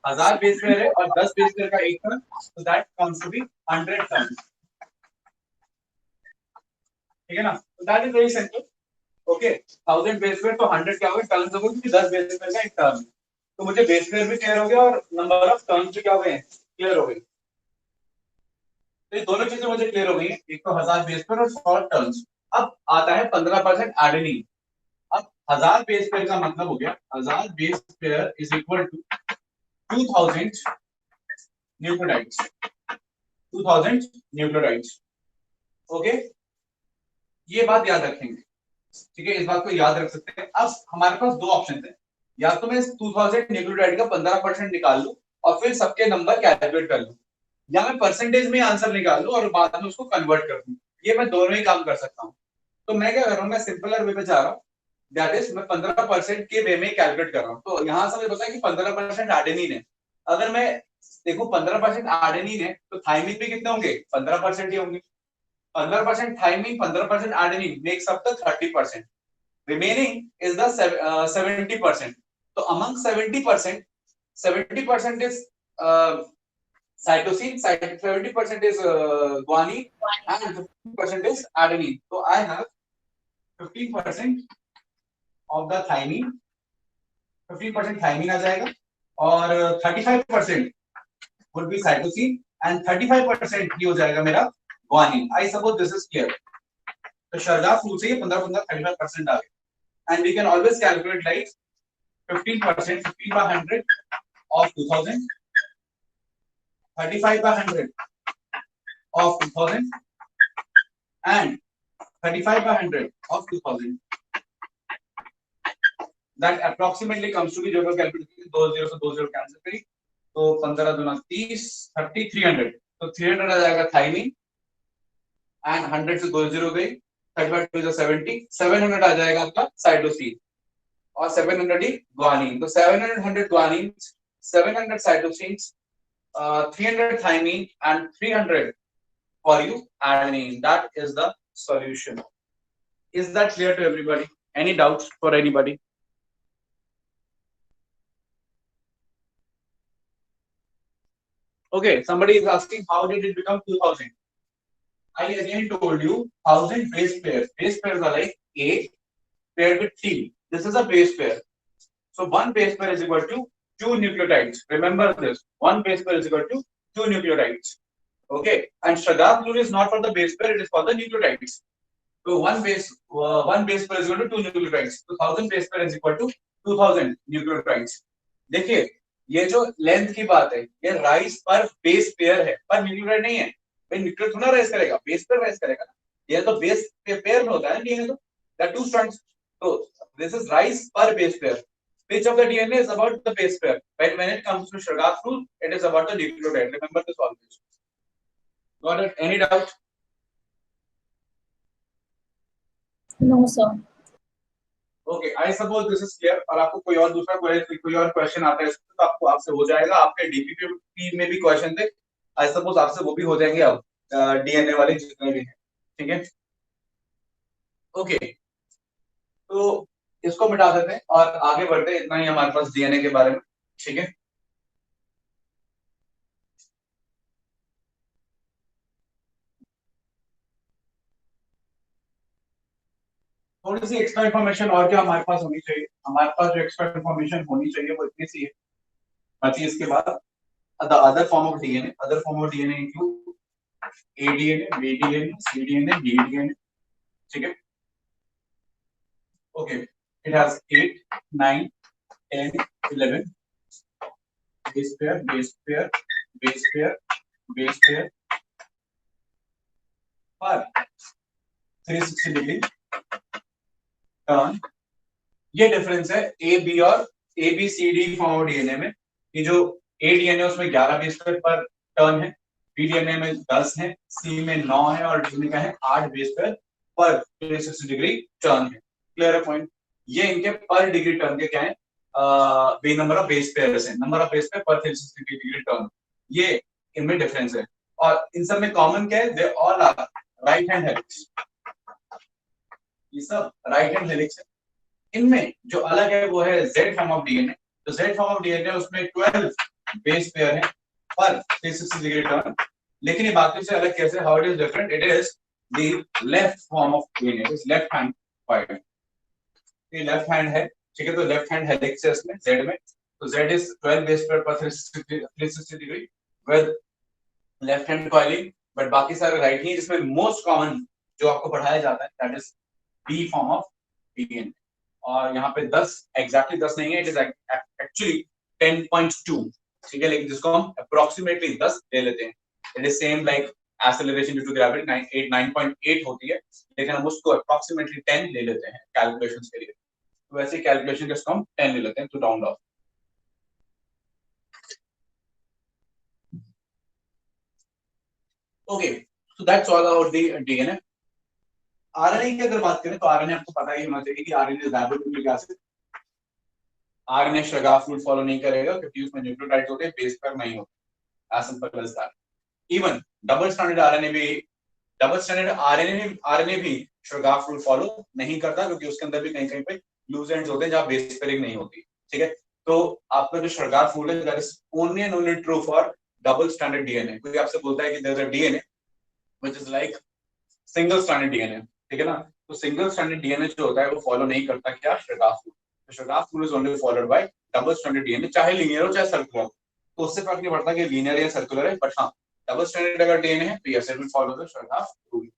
1000 बेस पेयर है और 10 बेस पेयर का एक टन, तो that comes to be 100 ton, ठीक है ना, तो that is very simple. Okay, 1000 base pair तो 100 क्या होगा, टर्न्स होगा, क्योंकि 10 बेस पेयर का एक टर्न, तो मुझे बेस पेयर भी क्लियर हो गया और नंबर ऑफ टर्न्स भी क्या हो गए, क्लियर हो गए। तो ये दोनों चीजें मुझे क्लियर हो गई हैं, एक तो 1000 बेस पेयर और 100 टर्न्स। अब आता है 15% एडेनिन। अब 1000 बेस पेयर का मतलब हो गया 1000 base pair is equal to 2000 nucleotides, 2000 nucleotides. Okay, ये बात याद रखेंगे, ठीक है, इस बात को याद रख सकते हैं। अब हमारे पास दो ऑप्शन है, या तो मैं 2000 न्यूक्लियोटाइड का 15% निकाल लूं और फिर सबके नंबर कैलकुलेट कर लूं, या मैं परसेंटेज में आंसर निकाल लूं और बाद में उसको कन्वर्ट कर दूं, ये मैं दोनों ही काम कर सकता हूं। तो मैं क्या कर रहा हूं, मैं सिंपलर वे पे जा रहा हूं, दैट इज मैं 15% के वे में कैलकुलेट कर रहा हूं। तो यहां से मुझे पता है कि 15% एडेनिन है, अगर मैं देखो 15% एडेनिन है तो थाइमिन भी कितने होंगे, 15% ही होंगे, 15% thymine 15% adenine makes up the 30%, remaining is the 70%. So among 70%, 70% is cytosine, 70% is guanine, and 50% is adenine. So I have 15% of the thymine, 15% thymine आ जाएगा, और 35% would be cytosine and 35% ही हो जाएगा मेरा guanine. I suppose this is clear. तो शर्दाफ rule से ये 15-35% आ गया, and we can always calculate like 15%, 15 by 100 of 2000, 35 by 100 of 2000, and 35 by 100 of 2000. That approximately comes to be जो calculate दो जीरो से दो जीरो कैंसिल करी, तो 15 दूना 30, 30 300, तो 300 आ जाएगा थाइमिन, एंड 100 से दो जीरो गई, 30 2 70, 700 आ जाएगा आपका साइटोसिन, और 700 ही guanine, तो 700 guanine, 700 cytosines, 300 thymine and 300 for you adenine. That is the solution. Is that clear to everybody? Any doubts for anybody? Okay, somebody is asking how did it become 2000? I again told you 1000 base pairs. Base pairs are like A paired with T. This is a base pair. So one base pair is equal to two nucleotides. Remember this. One base pair is equal to two nucleotides. Okay. And Shagaf rule is not for the base pair; it is for the nucleotides. So one base pair is equal to two nucleotides. So 1000 base pair is equal to 2000 nucleotides. देखिए ये जो length की बात है ये rise पर base pair है, पर न्यूक्लियोटाइड नहीं है। भाई न्यूक्लियोटाइड थोड़ा राइज करेगा, बेस पेयर राइज करेगा ना। ये तो बेस पेयर में होता है डीएनए, तो दैट टू स्ट्रैंड्स, तो दिस इज राइज पर base pair. Which of the DNA is about the base pair? But when it comes to Shagaf rule, it is about the nucleotide. Remember this always. Got it? Any doubt? No, sir. Okay, I suppose this is clear. और आपको कोई और दूसरा कोई और question आता है तो आपको आपसे हो जाएगा। आपके डीपीपी में भी क्वेश्चन थे, आई सपोज आपसे वो भी हो जाएंगे अब डीएनए वाले जितने भी हैं, ठीक है। ओके, तो इसको मिटा देते हैं और आगे बढ़ते हैं। इतना ही हमारे पास डीएनए के बारे में, ठीक है। थोड़ी सी एक्स्ट्रा इन्फॉर्मेशन और क्या हमारे पास होनी चाहिए। हमारे पास जो एक्स्ट्रा इन्फॉर्मेशन होनी चाहिए वो इतनी सी है। बाकी इसके बाद other form of DNA include A DNA, B DNA, C DNA, D DNA, ठीक है। Okay, it has 8, 9, 10, 11 base pair, base pair, base pair, base pair पर 360 डिग्री टर्न। ये डिफरेंस है ए बी और A B C D form of DNA में। ये जो A DNA उसमें 11 बेस पेयर पर टर्न है, बी डीएनए में 10 है, सी में 9 है और डी में क्या है 8 बेस पेयर पर 360 डिग्री टर्न है। क्लियर है पॉइंट? ये इनके पर डिग्री टर्न के क्या है नंबर ऑफ बेस पेयर्स है, नंबर ऑफ बेस पेयर पर 360 डिग्री टर्न, ये इनमें डिफरेंस है। और इन सब में कॉमन क्या है? They all are right hand helix. ये सब राइट हैंड हेलिक्स है। इनमें जो अलग है वो है जेड फॉर्म ऑफ डीएनए। तो जेड फॉर्म ऑफ डीएनए उसमें 12 बेस पेयर है पर 360 डिग्री टर्न। लेकिन ये बाकी से अलग कैसे? How it is different? It is the left form of DNA, it is left hand side. ये लेफ्ट हैंड है, ठीक है। तो लेफ्ट हैंड हेलिक्स है इसमें जेड में। तो जेड इज 12 बेस पेयर पर 360 degree with left hand coiling. But बाकी सारे राइट ही, जिसमें मोस्ट कॉमन जो आपको पढ़ाया जाता है that is B form of DNA. और यहाँ पे 10 एग्जैक्टली 10 नहीं है, इट इज एक्चुअली 10.2, ठीक है। लेकिन जिसको हम अप्रोक्सीमेटली 10 ले लेते हैं, it is same like acceleration due to gravity 9.8 होती है, लेकिन हम उसको अप्रोक्सीमेटली 10 ले लेते हैं कैलकुलेशंस के लिए। तो वैसे कैलकुलेशन के इसको हम 10 ले लेते हैं to round off. Okay, so that's all about the DNA. RNA की अगर बात करें तो आरएनए आपको पता ही होना चाहिए कि RNA is ribonucleic acid. RNA Chargaff rule follow नहीं करेगा क्योंकि उसमें न्यूक्लियोटाइड्स होते हैं, बेस पेयर नहीं होते। As simple as that. Even double stranded RNA भी शगाफ रूल फॉलो नहीं करता क्योंकि उसके अंदर भी कहीं पे लूज एंड्स होते हैं जहां बेस पेयरिंग नहीं होती, ठीक है। तो आपका जो शगाफ रूल है that is only and only true for double stranded DNA. कोई आपसे बोलता है कि there is a DNA which is like single stranded DNA, ठीक है ना। तो सिंगल स्ट्रैंडेड डीएनए जो होता है वो फॉलो नहीं करता क्या? Chargaff rule. तो Chargaff rule is only followed by double stranded DNA, चाहे लीनियर हो चाहे सर्कुलर हो। तो उससे फर्क नहीं पड़ता कि लीनियर या सर्कुलर है, बट हाँ डबल स्ट्रैंडेड अगर डीएनए है तो yes it will follow the Chargaff rule.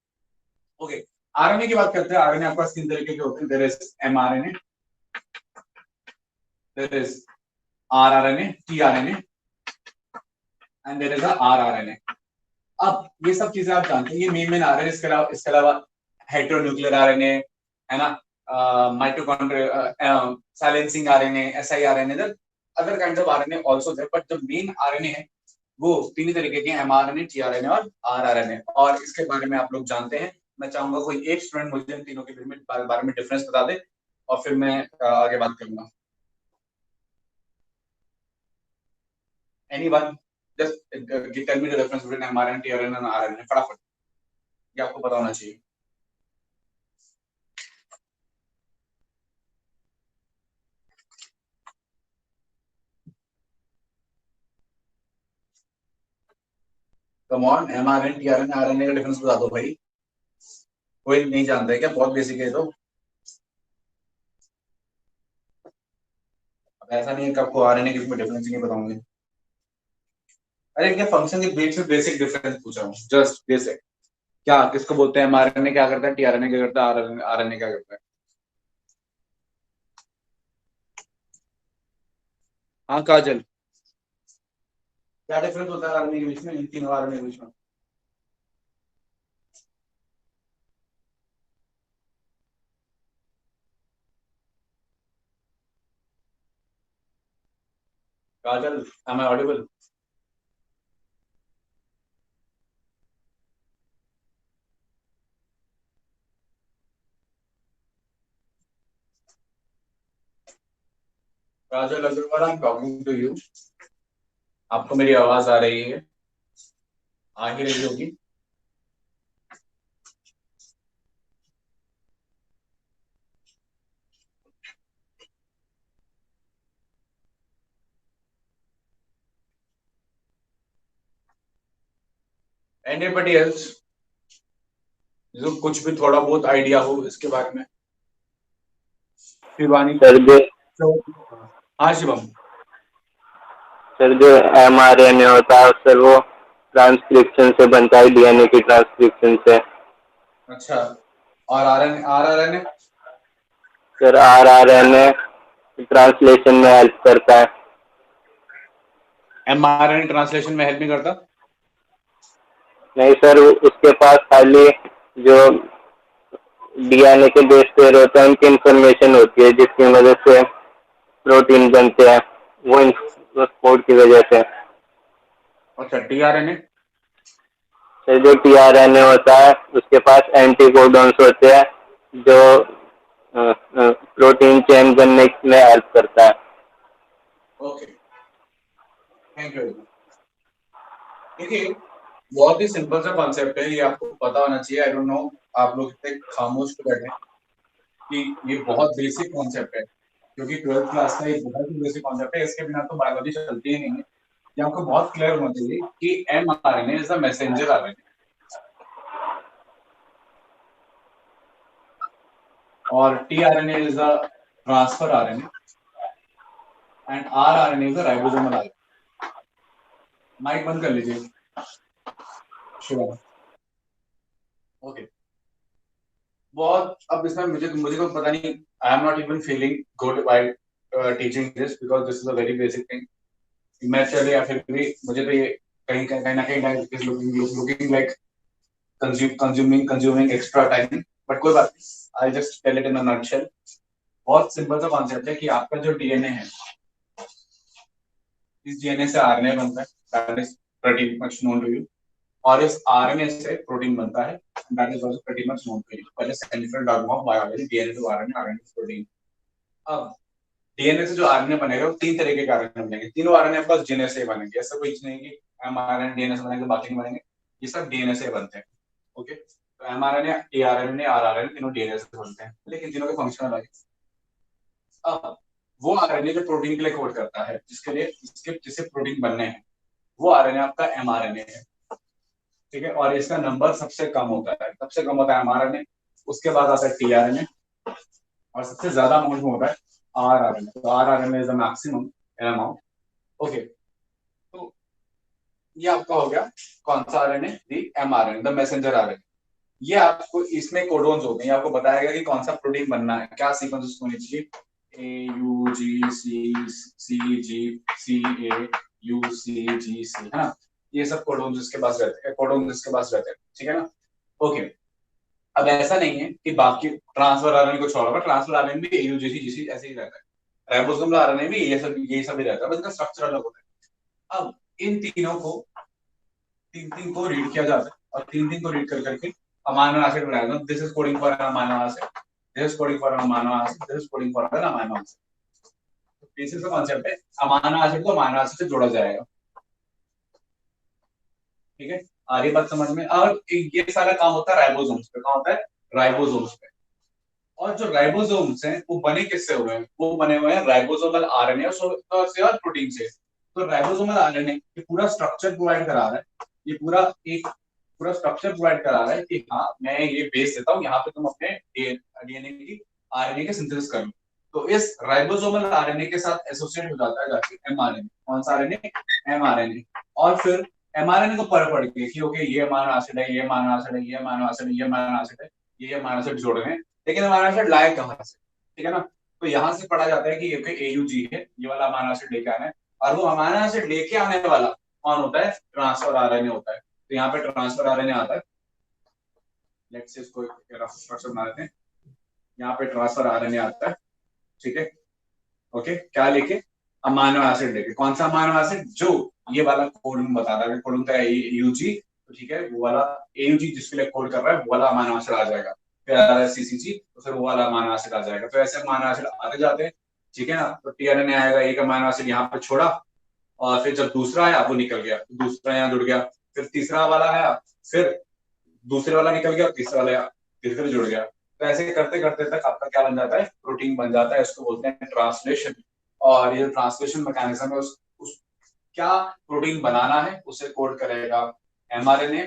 Okay, RNA की बात करते हैं। आरएनए आपके पास तीन तरीके के होते हैं। There is mRNA, there is rRNA, tRNA and there is rRNA. अब ये सब चीजें आप जानते हैं, ये मेन आरएनए। इसके अलावा हेटेरोन्यूक्लियर आरएनए है ना, mitochondria, silencing RNA, siRNA, other kind of RNA also there, but the main RNA है वो तीन ही तरीके के, एमआरएनए, टीआरएनए और आरआरएनए, और इसके बारे में आप लोग जानते हैं। मैं चाहूंगा कोई एक स्टूडेंट मुझे इन तीनों के बारे में डिफरेंस बता दे और फिर मैं आगे बात करूंगा। Anyone just tell me the difference between mRNA, tRNA और आरएनए, फटाफट, ये आपको पता होना चाहिए। Come on, mRNA, tRNA, RNA का डिफरेंस बता दो भाई। कोई नहीं जानता है क्या? बहुत बेसिक है तो। ऐसा नहीं है कि आपको आरएनए के बीच में डिफरेंस नहीं बताऊंगे। अरे क्या फंक्शन के बीच में बेसिक डिफरेंस पूछा हूँ, जस्ट बेसिक। क्या किसको बोलते हैं एमआरएनए क्या करता है, टीआरएनए क्या करता है, आरएनए क्या करता है? हाँ काजल, क्या डिफरेंस होता है आरएनए के बीच में, इन तीनों आरएनए के बीच में? Kajal, am I audible? Kajal Agarwal, I am talking to you. आपको मेरी आवाज आ रही है? आ ही रही होगी। एनीबडी एल्स जो कुछ भी थोड़ा बहुत आइडिया हो इसके बारे में? शिवानी सर जो हाँ शिवम। सर जो एमआरएनए होता है सर वो ट्रांसक्रिप्शन से बनता है, डीएनए की ट्रांसक्रिप्शन से। अच्छा, और RNA, rRNA? Sir rRNA translation में हेल्प करता है। एमआरएनए ट्रांसलेशन में हेल्प नहीं करता? नहीं सर, उसके पास खाली जो डीएनए के बेस पेयर होते हैं उनकी इंफॉर्मेशन होती है जिसकी वजह से प्रोटीन बनते हैं, वो कोड की वजह से। अच्छा, टीआरएनए? सर जो टीआरएनए होता है उसके पास एंटीकोडॉन्स होते हैं जो प्रोटीन चेन बनने में हेल्प करता है। Okay, thank you. देखिए, बहुत ही सिंपल सा कॉन्सेप्ट है, ये आपको पता होना चाहिए। आई डोंट नो आप लोग इतने खामोश क्यों बैठे हैं, कि ये बहुत बेसिक कॉन्सेप्ट है, क्योंकि 12th क्लास का ये बहुत ही बेसिक कॉन्सेप्ट है, इसके बिना तो बायोलॉजी चलती ही नहीं है। ये आपको बहुत क्लियर होना चाहिए कि mRNA is the messenger RNA और tRNA is the transfer RNA and rRNA is the ribosomal RNA. Mic बंद कर लीजिए शिवम। ओके, बहुत अब इसमें मुझे मुझे तो पता नहीं, I am not even feeling good while teaching this because this is a very basic thing. मैं चले या फिर भी मुझे तो ये कहीं कहीं ना कहीं looking like consuming extra time, but कोई बात नहीं, I just tell it in a nutshell. बहुत सिंपल सा कॉन्सेप्ट है कि आपका जो डीएनए है, इस डीएनए से आरएनए बनता है, that is pretty much known to you, और इस आरएनए से प्रोटीन बनता है, that is also pretty much known to you. पहले central dogma of biology, DNA to RNA, RNA to protein. अब डीएनए से जो आरएनए बनेगा वो तीन तरीके के आरएनए बनेंगे, तीनों आरएनए आपके पास डीएनए से बनेंगे, ऐसा कुछ नहीं कि एमआरएनए डीएनए से बनेंगे बाकी नहीं बनेंगे, ये सब डीएनए से बनते हैं। ओके, तो एमआरएनए, टीआरएनए, आरआरएनए तीनों डीएनए से बनते हैं, लेकिन तीनों के फंक्शन अलग है। अब वो आरएनए जो प्रोटीन के लिए कोड करता है, जिसके लिए जिससे प्रोटीन बनने हैं, वो आरएनए आपका एमआरएनए है, ठीक है। और इसका नंबर सबसे कम होता है, सबसे कम होता है एमआरएनए, उसके बाद आता है टीआरएनए, और सबसे ज्यादा अमाउंट में होता है आरआरएनए। तो rRNA is the maximum amount. Okay, तो ये आपका हो गया कौन सा RNA, the mRNA, the messenger RNA. ये आपको इसमें कोडोन्स होते हैं, आपको बताएगा कि कौन सा प्रोटीन बनना है, क्या सीक्वेंस उसको होनी चाहिए, ए you ji C ji C A you see जी सी, है ना। ये सब कोडोन्स इसके पास रहते हैं, कोडोन्स इसके पास रहते हैं, ठीक है ना। ओके, अब ऐसा नहीं है कि बाकी ट्रांसफर आरएनए कुछ और होगा, ट्रांसफर आरएनए भी ए यू जी सी ऐसे ही रहता है, राइबोसोमल आरएनए में ये सब ही रहता है, बस इसका स्ट्रक्चर अलग होता है। अब इन तीनों को तीन को रीड किया जाता है और तीन को रीड कर करके अमाइनो एसिड बनाया जाता है। This is coding for amino acid, this is coding for amino acid, this is coding for amino acid. Basic का कांसेप्ट है, अमाइनो एसिड को अमाइनो एसिड से जोड़ा जाएगा, ठीक है। आ रही बात समझ में? और ये सारा काम होता है राइबोसोम्स पे, कहाँ होता है? राइबोसोम्स पे। और जो राइबोसोम्स हैं वो बने किससे हुए हैं? वो बने हुए हैं राइबोसोमल आरएनए और प्रोटीन से। तो राइबोसोमल आरएनए ये पूरा स्ट्रक्चर प्रोवाइड करा रहा है, ये पूरा स्ट्रक्चर प्रोवाइड करा रहा है कि हाँ मैं ये बेस देता हूँ, यहाँ पे तुम अपने डीएनए की आरएनए के सिंथेसिस कर लो। तो इस राइबोसोमल आरएनए के साथ एसोसिएट हो जाता है जाके एमआरएनए। कौन सा आरएनए? एमआरएनए। और फिर एमआरएनए को पढ़ के कि ओके ये अमाइनो एसिड है, ये अमाइनो एसिड है, ये अमाइनो एसिड है, ये अमाइनो एसिड है, ये अमाइनो एसिड जोड़ रहे हैं, लेकिन अमाइनो एसिड लाए कहाँ से? ठीक है ना। तो यहाँ से पढ़ा जाता है कि ये एयूजी है, ये वाला अमाइनो एसिड लेके आना है, और वो अमाइनो एसिड लेके आने वाला कौन होता है? ट्रांसफर आरएनए होता है। तो यहाँ पे ट्रांसफर आरएनए आता है, लेट्स से इसको रफ स्ट्रक्चर बना लेते हैं। यहाँ पे ट्रांसफर आरएनए आता है, ठीक है। ओके, क्या लेके? अमाइनो एसिड लेके। कौन सा अमाइनो एसिड? जो ये वाला कोड बता रहा है, कोड का एयूजी, तो ठीक है, वो वाला एयूजी जिसके लिए कोड कर रहा है वो वाला अमाइनो एसिड आ जाएगा। फिर आ रहा है सीसीजी, तो फिर वो वाला अमाइनो एसिड आ जाएगा। तो ऐसे अमाइनो एसिड आते जाते हैं, ठीक है ना। तो टीआरएनए आएगा, एक अमाइनो एसिड यहाँ पे छोड़ा, और फिर जब दूसरा आया वो निकल गया, दूसरा यहाँ जुड़ गया, फिर तीसरा वाला आया, फिर दूसरे वाला निकल गया, तीसरा वाला फिर जुड़ गया। तो ऐसे करते करते तक आपका क्या बन जाता है? प्रोटीन बन जाता है। इसको बोलते हैं ट्रांसलेशन। और ये ट्रांसलेशन मैकेनिज्म है, उस क्या प्रोटीन बनाना है उसे कोड करेगा एमआरएनए।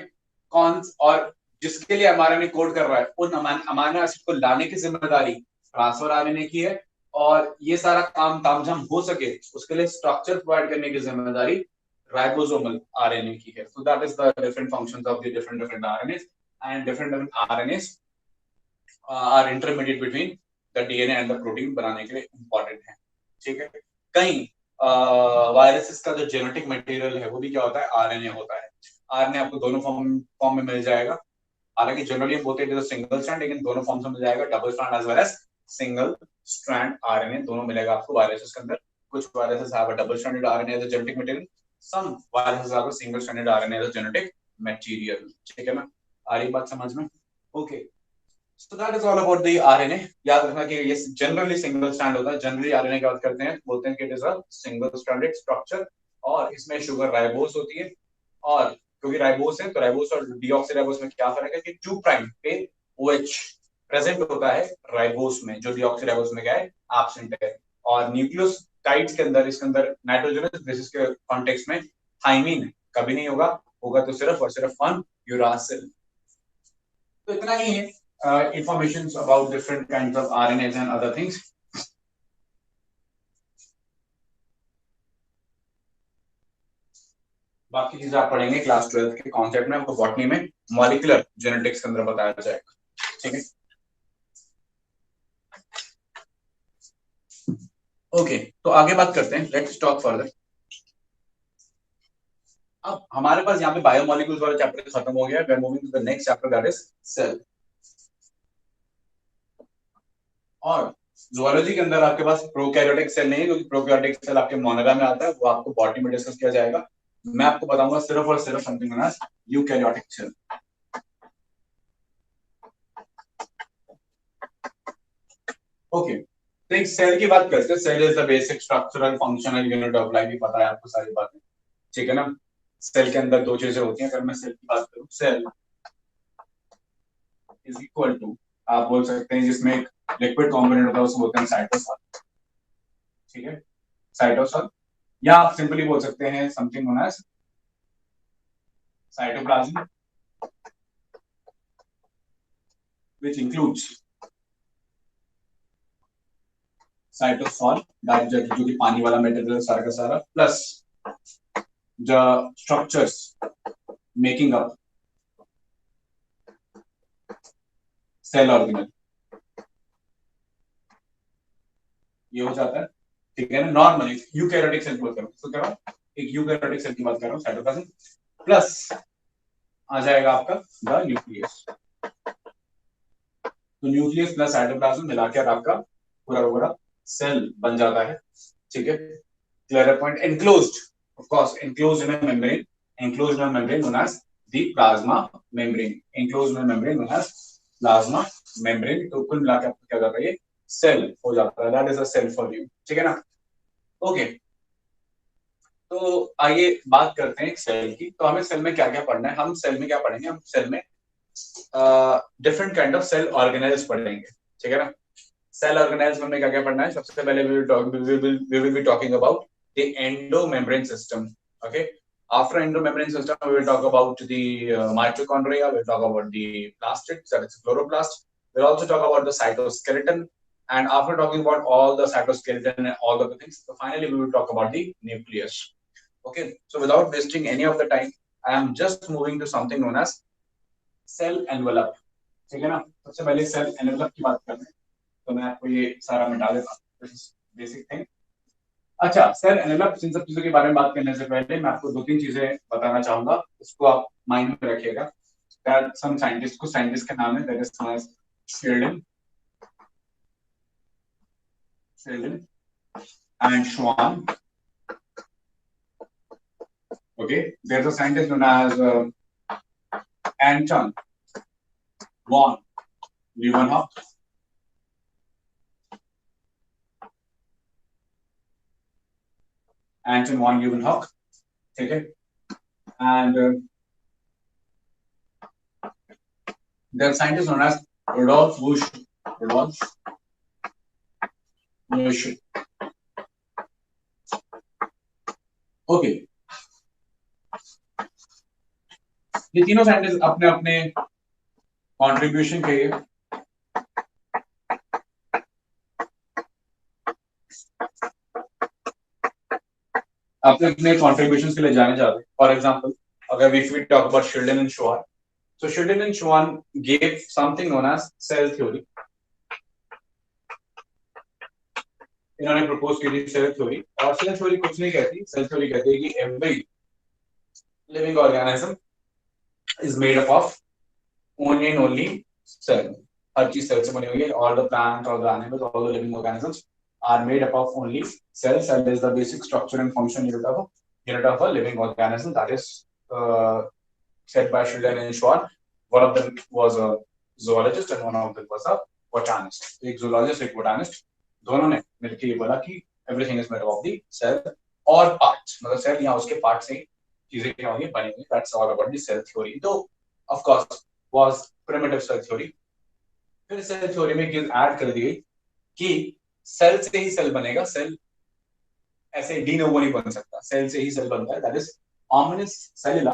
कौन और जिसके लिए एमआरएनए कोड कर रहा है उन अमाइनो एसिड को लाने की जिम्मेदारी ट्रांसफर आरएनए की है, और ये सारा काम तामझाम हो सके उसके लिए स्ट्रक्चर प्रोवाइड करने की जिम्मेदारी राइबोसोमल आरएनए की है। So that is the different functions of the different RNAs, and different RNAs are intermediate between the DNA and the protein बनाने के लिए important है, ठीक है। कहीं वायरसेस का जो जेनेटिक मटेरियल है वो भी क्या होता है? आरएनए होता है। आरएनए आपको दोनों फॉर्म में मिल जाएगा, हालांकि जनरली हम बोलते हैं सिंगल स्ट्रैंड, लेकिन दोनों फॉर्म में मिल जाएगा, double strand as well as single strand RNA, दोनों मिलेगा आपको वायरसेस के अंदर। कुछ viruses have a double stranded RNA as a genetic material, some viruses have a single stranded RNA as a genetic material, ठीक है ना। आ रही बात समझ में? Okay, so that is all about the RNA. याद रखना कि ये जनरली सिंगल स्ट्रैंड होता है। जनरली आरएनए की बात करते हैं, बोलते हैं कि it is a single stranded structure, और इसमें शुगर राइबोस होती है। और क्योंकि राइबोस है तो राइबोस और डीऑक्सीराइबोस में क्या फर्क है कि 2 प्राइम पे OH प्रेजेंट होता है राइबोस में, जो डीऑक्सीराइबोस में क्या है? एब्सेंट है। और न्यूक्लियोटाइड्स के अंदर, इसके अंदर नाइट्रोजनस बेसिस के कॉन्टेक्स्ट में थाइमिन कभी नहीं होगा, होगा तो सिर्फ और सिर्फ 1 यूरासिल। तो इतना ही है information about different kinds of RNAs and other things. बाकी चीजें आप पढ़ेंगे क्लास 12 के कॉन्सेप्ट में, आपको बॉटनी में मॉलिक्यूलर जेनेटिक्स के अंदर बताया जाएगा, ठीक है। ओके, तो आगे बात करते हैं, लेट्स टॉक फर्दर। अब हमारे पास यहाँ पे बायोमोलिक्यूल्स वाला चैप्टर खत्म हो गया है। We are moving to the next chapter, that is cell. और ज़ूलॉजी के अंदर आपके पास प्रोकैरियोटिक सेल नहीं है, क्योंकि प्रोकैरियोटिक सेल आपके मोनोरा में आता है, वो आपको बॉटनी में डिस्कस किया जाएगा। मैं आपको बताऊंगा सिर्फ और सिर्फ something known as eukaryotic cell. Okay, तो एक सेल की बात करते हैं। Cell is the basic structural functional unit of life, पता है आपको सारी बातें, ठीक है ना। सेल के अंदर 2 चीजें होती हैं। अगर मैं सेल की बात करूं, सेल इज इक्वल टू, आप बोल सकते हैं जिसमें एक लिक्विड कॉम्पोनेंट होता है उसको बोलते हैं साइटोसॉल, ठीक है, साइटोसॉल। या आप सिंपली बोल सकते हैं something known as cytoplasm, which includes cytosol जो कि पानी वाला मटेरियल सारा का सारा, plus the structures making up cell organelle, ये हो जाता है, ठीक है ना। नॉर्मली यूकैरियोटिक सेल बोलते हैं, तो क्या एक यूकैरियोटिक सेल की बात कर रहा हूँ, साइटोप्लाज्म, प्लस आ जाएगा आपका द न्यूक्लियस। तो न्यूक्लियस प्लस साइटोप्लाज्म मिलाकर आपका पूरा पूरा सेल बन जाता है, ठीक है। Clear point. Enclosed, of course enclosed in a membrane, enclosed in a membrane known as the plasma membrane, enclosed in a membrane known as plasma membrane। तो कुल मिला के आपको क्या होता है, ये सेल हो जाता है, that is a cell for you, ठीक है ना। ओके, तो आइए बात करते हैं सेल की। तो हमें सेल में क्या क्या पढ़ना है, हम सेल में क्या पढ़ेंगे, हम सेल में different kind of cell organelles पढ़ेंगे, ठीक है ना। सेल ऑर्गेनेल्स में क्या क्या पढ़ना है, सबसे पहले we will be talking about the endomembrane system, okay। After endomembrane system, we will talk about the mitochondria, we'll talk about the plastids, that is chloroplast. We'll also talk about the cytoskeleton. And after talking about all the cytoskeleton and all of the things, so finally we will talk about the nucleus. Okay, so without wasting any of the time, I am just moving to something known as cell envelope, ठीक है ना। सबसे पहले cell envelope की बात करते हैं, तो मैं आपको ये सारा मिटा देता हूँ, बेसिक थिंग। अच्छा, सेल एनवेलप, इन सब चीजों के बारे में बात करने से पहले मैं आपको 2-3 चीजें बताना चाहूंगा, उसको आप माइंड में रखिएगा। सम साइंटिस्ट, कुछ साइंटिस्ट का नाम है, that is Sheldon and Schwann. Okay, there's a scientist known as Anton von Leeuwenhoek. Anton von Leeuwenhoek, okay, and there's a scientist known as Rudolf Virchow. Rudolf Virchow. Okay, ये तीनों scientist अपने अपने contribution के अपने contributions के लिए जाने जाते हैं। फॉर एग्जांपल, अगर if we talk about Sheldon and Schwann, so Sheldon and Schwann gave something known as cell theory. इन्होंने प्रपोज की थी सेल थ्योरी, और सेल थ्योरी कुछ नहीं कहती, सेल थ्योरी कहती है कि every living organism is made up of only and only cell. हर चीज सेल से बनी हुई है, all the plants, all the animals, all the living organisms are made up of only cell. Cell is the basic structure and function unit of a living organism, that is said by Sheldon and Schwann. One of them was a zoologist and one of them was a botanist. एक zoologist, एक botanist, दोनों ने मिलकर ये बोला कि everything is made of the cell और parts, मतलब सेल या उसके पार्ट से चीजें क्या होंगी, बनेंगी। That's all about the cell theory. तो of course was primitive cell theory। फिर सेल थ्योरी में चीज ऐड कर दी गई कि सेल से ही सेल बनेगा, सेल ऐसे डी नोवो नहीं बन सकता, सेल से ही सेल बनता है, that is omnis cellula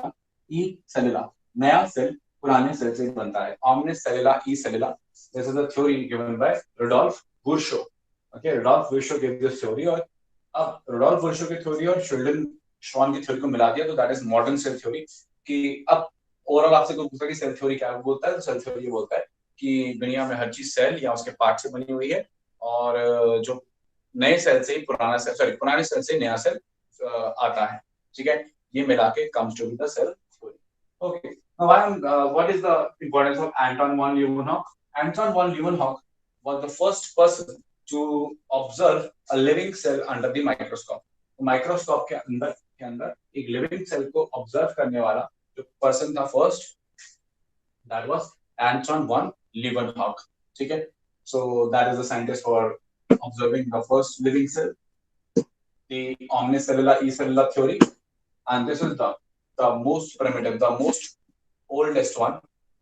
e cellula। नया सेल पुराने सेल से बनता है, omnis cellula e cellula। This is a theory given by Rudolf Virchow. Okay, Rudolf Virchow gave this theory, और अब Rudolf Virchow की थ्योरी और Sheldon Schwann की थ्योरी को मिला दिया तो that is modern cell theory. कि अब ओवरऑल आपसे कोई पूछता है कि सेल थ्योरी क्या बोलता है, तो सेल थ्योरी ये बोलता है कि दुनिया में हर चीज सेल या उसके पार्ट से बनी हुई है, और जो नए सेल से ही पुराना सेल, सॉरी पुराने सेल से नया सेल आता है, ठीक है। ये मिला के comes to be the cell theory. Okay, now what is the importance of Anton von Leeuwenhoek? Anton von Leeuwenhoek was the first person to observe a living cell under the microscope. Microscope के अंदर एक living cell को observe करने वाला जो person था first, that was Anton von Leeuwenhoek, ठीक है। So that is the scientist for observing the first living cell, the omnis cellula e cellula theory, and this is the most primitive, the most oldest one.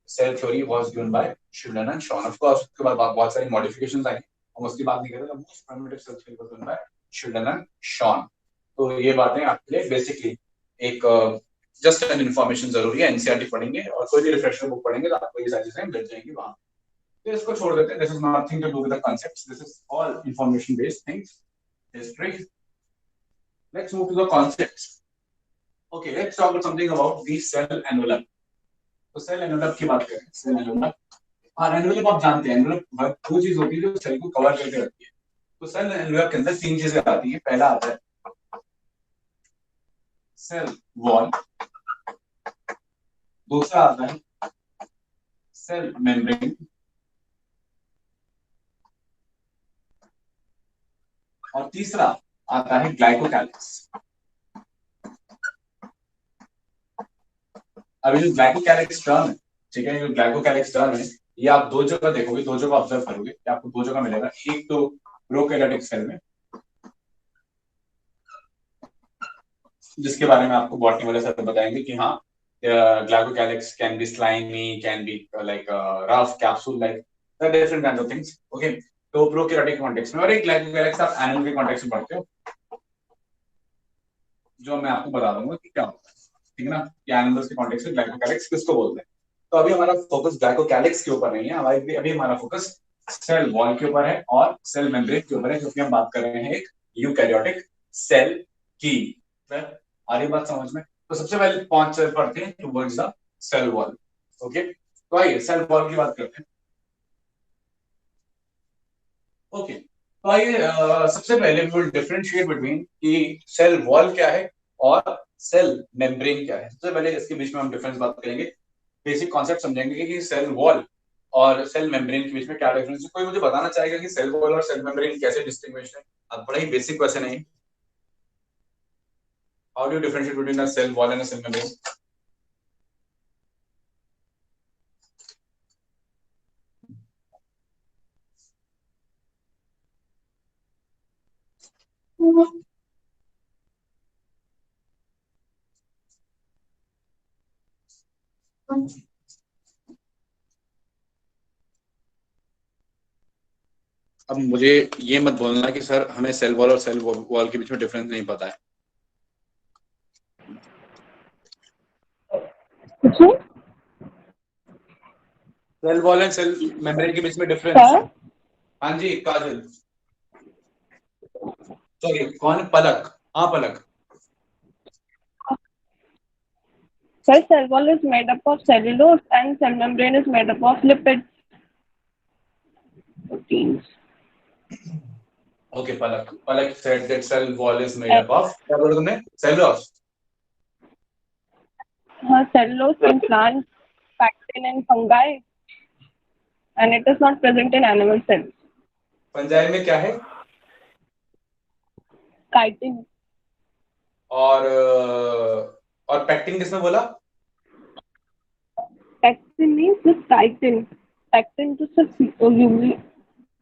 Cell theory was given by Sheldon and Schwann. Of course, उसके बाद बहुत सारी modifications आई, हम उसकी बात नहीं कर रहे। The most primitive cell theory was given by Sheldon and Schwann. तो ये बातें आपके लिए बेसिकली एक जस्ट एन इन्फॉर्मेशन जरूरी है। एनसीईआरटी पढ़ेंगे और कोई भी रिफ्रेशर बुक पढ़ेंगे तो आपको ये सारी चीजें मिल जाएंगी वहां। तो इसको छोड़ देते हैं, this is nothing to do with the concepts, this is all information based things, history. Let's move to the concepts. Okay, let's talk about something about the cell envelope. तो सेल एनवेलप की बात करें, cell envelope, और envelope आप जानते हैं, envelope वो चीज होती है जो सेल को कवर करके रखती है। तो सेल एनवेलप के अंदर 3 चीजें आती है। पहला आता है सेल वॉल, दूसरा आता है सेल मेम्ब्रेन, और तीसरा आता है ग्लाइकोकैलिक्स। अभी जो ग्लाइकोकैलिक्स टर्म है, ठीक है, जो ग्लाइकोकैलिक्स टर्म है, ये आप दो जगह देखोगे, दो जगह ऑब्जर्व करोगे कि आपको दो जगह मिलेगा। एक तो प्रोकैरियोटिक सेल में, जिसके बारे में आपको बॉटनी वाले सर बताएंगे कि हाँ, glycocalyx can be slimy, can be like rough capsule, like different kind of things. Okay, तो प्रोकैरियोटिक कॉन्टेक्स्ट में, और एक ग्लाइकोकैलिक्स आप एनिमल के कॉन्टेक्स्ट में पढ़ते हो, जो मैं आपको बता दूंगा कि क्या होता है, ठीक है ना, कि एनिमल्स के कॉन्टेक्स्ट में ग्लाइकोकैलिक्स किसको बोलते हैं। तो अभी हमारा फोकस ग्लाइकोकैलिक्स के ऊपर नहीं है, हमारे अभी हमारा फोकस सेल वॉल के ऊपर है और सेल मेम्ब्रेन के ऊपर है, क्योंकि हम बात कर रहे हैं एक यूकैरियोटिक सेल की। आ रही बात समझ में? तो सबसे पहले 5 सेल पढ़ते हैं towards the cell wall. Okay, तो आइए सेल वॉल की बात करते हैं। ओके, तो आइए सबसे पहले वी विल डिफरेंशिएट बिटवीन कि सेल वॉल क्या है और सेल मेम्ब्रेन क्या है। सबसे पहले इसके बीच में हम डिफरेंस बात करेंगे, बेसिक कॉन्सेप्ट समझेंगे कि सेल वॉल और सेल मेम्ब्रेन के बीच में क्या डिफरेंस है। कोई मुझे बताना चाहेगा कि सेल वॉल और सेल मेम्ब्रेन कैसे डिस्टिंग्विश है? अब बड़ा ही बेसिक क्वेश्चन है। How do you differentiate between a cell wall and a cell membrane? अब मुझे ये मत बोलना कि सर हमें सेल वॉल और सेल वॉल के बीच में डिफरेंस नहीं पता है। Cell wall and cell membrane के बीच में डिफरेंस। हाँ जी काजल, सॉरी कौन? पलक, हाँ पलक। Cell wall is made up of cellulose and cell membrane is made up of lipid proteins. Okay, Palak said that cell wall is made up of, क्या बोला तुमने? Cellulose. Cellulose in plants, pectin in fungi, and it is not present in animal cells. Fungi में क्या है? Chitin. और pectin किसने बोला? Pectin means just chitin. Pectin तो सिर्फ usually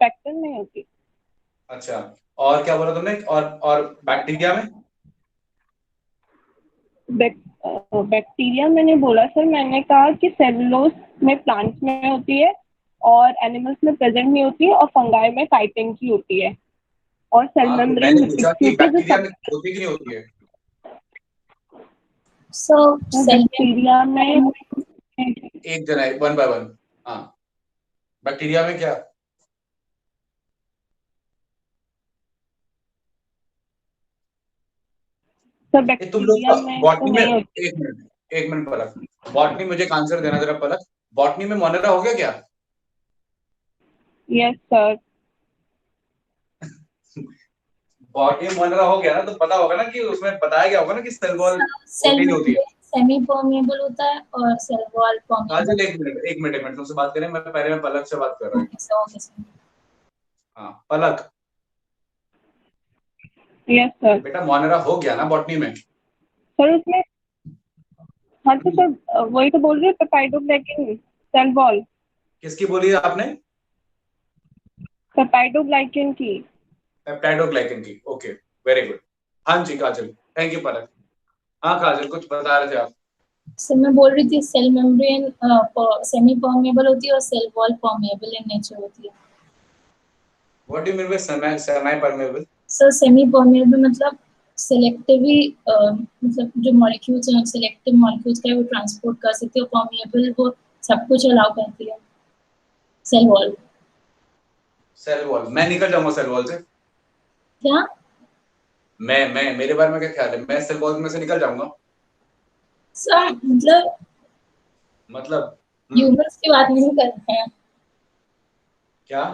pectin नहीं होती. अच्छा, और क्या बोला तुमने? और बैक्टीरिया में? बैक्टीरिया मैंने बोला सर, मैंने कहा कि सेलुलोज में प्लांट्स में होती है और एनिमल्स में प्रेजेंट नहीं होती है, और फंगाई में काइटिन की होती है, और सेल हाँ, तो मेम्ब्रेन मैंने लिपिड पूछा की कि होती है जो बैक्टीरिया सब में होती कि नहीं होती है? So cell बैक्टीरिया में एक जना वन बाय वन। हाँ, बैक्टीरिया में क्या? सब तुम लोग बैक्टीरिया में तो बॉटनी में, नहीं होती. एक मिनट पलक, बॉटनी मुझे एक आंसर देना जरा पलक, बॉटनी में मोनेरा हो गया क्या? Yes sir. बॉटनी में मोनेरा हो गया ना, तो पता होगा ना कि उसमें बताया गया होगा ना कि सेल वॉल सेल होती नहीं होती है। सेमी परमेबल होता है और सेल वॉल परमेबल. काजल एक मिनट तुमसे बात करें, मैं पहले मैं पलक से बात कर रहा हूँ। Okay sir. हाँ पलक, यस सर. बेटा मोनेरा हो गया ना बॉटनी में? सर उसमें, हाँ तो सर वही तो बोल रही है, पेप्टाइडोग्लाइकिन सेल वॉल. किसकी बोली है आपने? पेप्टाइडोग्लाइकिन की. पेप्टाइडोग्लाइकन की, ओके वेरी गुड। हाँ जी काजल, थैंक यू पलक। हाँ काजल कुछ बता रहे थे आप? सर मैं बोल रही थी सेल मेम्ब्रेन सेमी परमेबल होती है और cell wall permeable in nature होती है. What do you mean by semi permeable? Sir semi permeable मतलब सिलेक्टिवली मतलब जो मॉलिक्यूल्स हैं सिलेक्टिव मॉलिक्यूल्स का वो ट्रांसपोर्ट कर सकते हो. परमेबल वो सब कुछ अलाउ करती है. Cell wall. सेल वॉल, मैं निकल जाऊंगा सेल वॉल से? क्या? मैं मेरे बारे में क्या ख्याल है? मैं सेल वॉल में से निकल जाऊंगा? सर मतलब हम्म, ह्यूमंस की बात नहीं कर रहे हैं. क्या?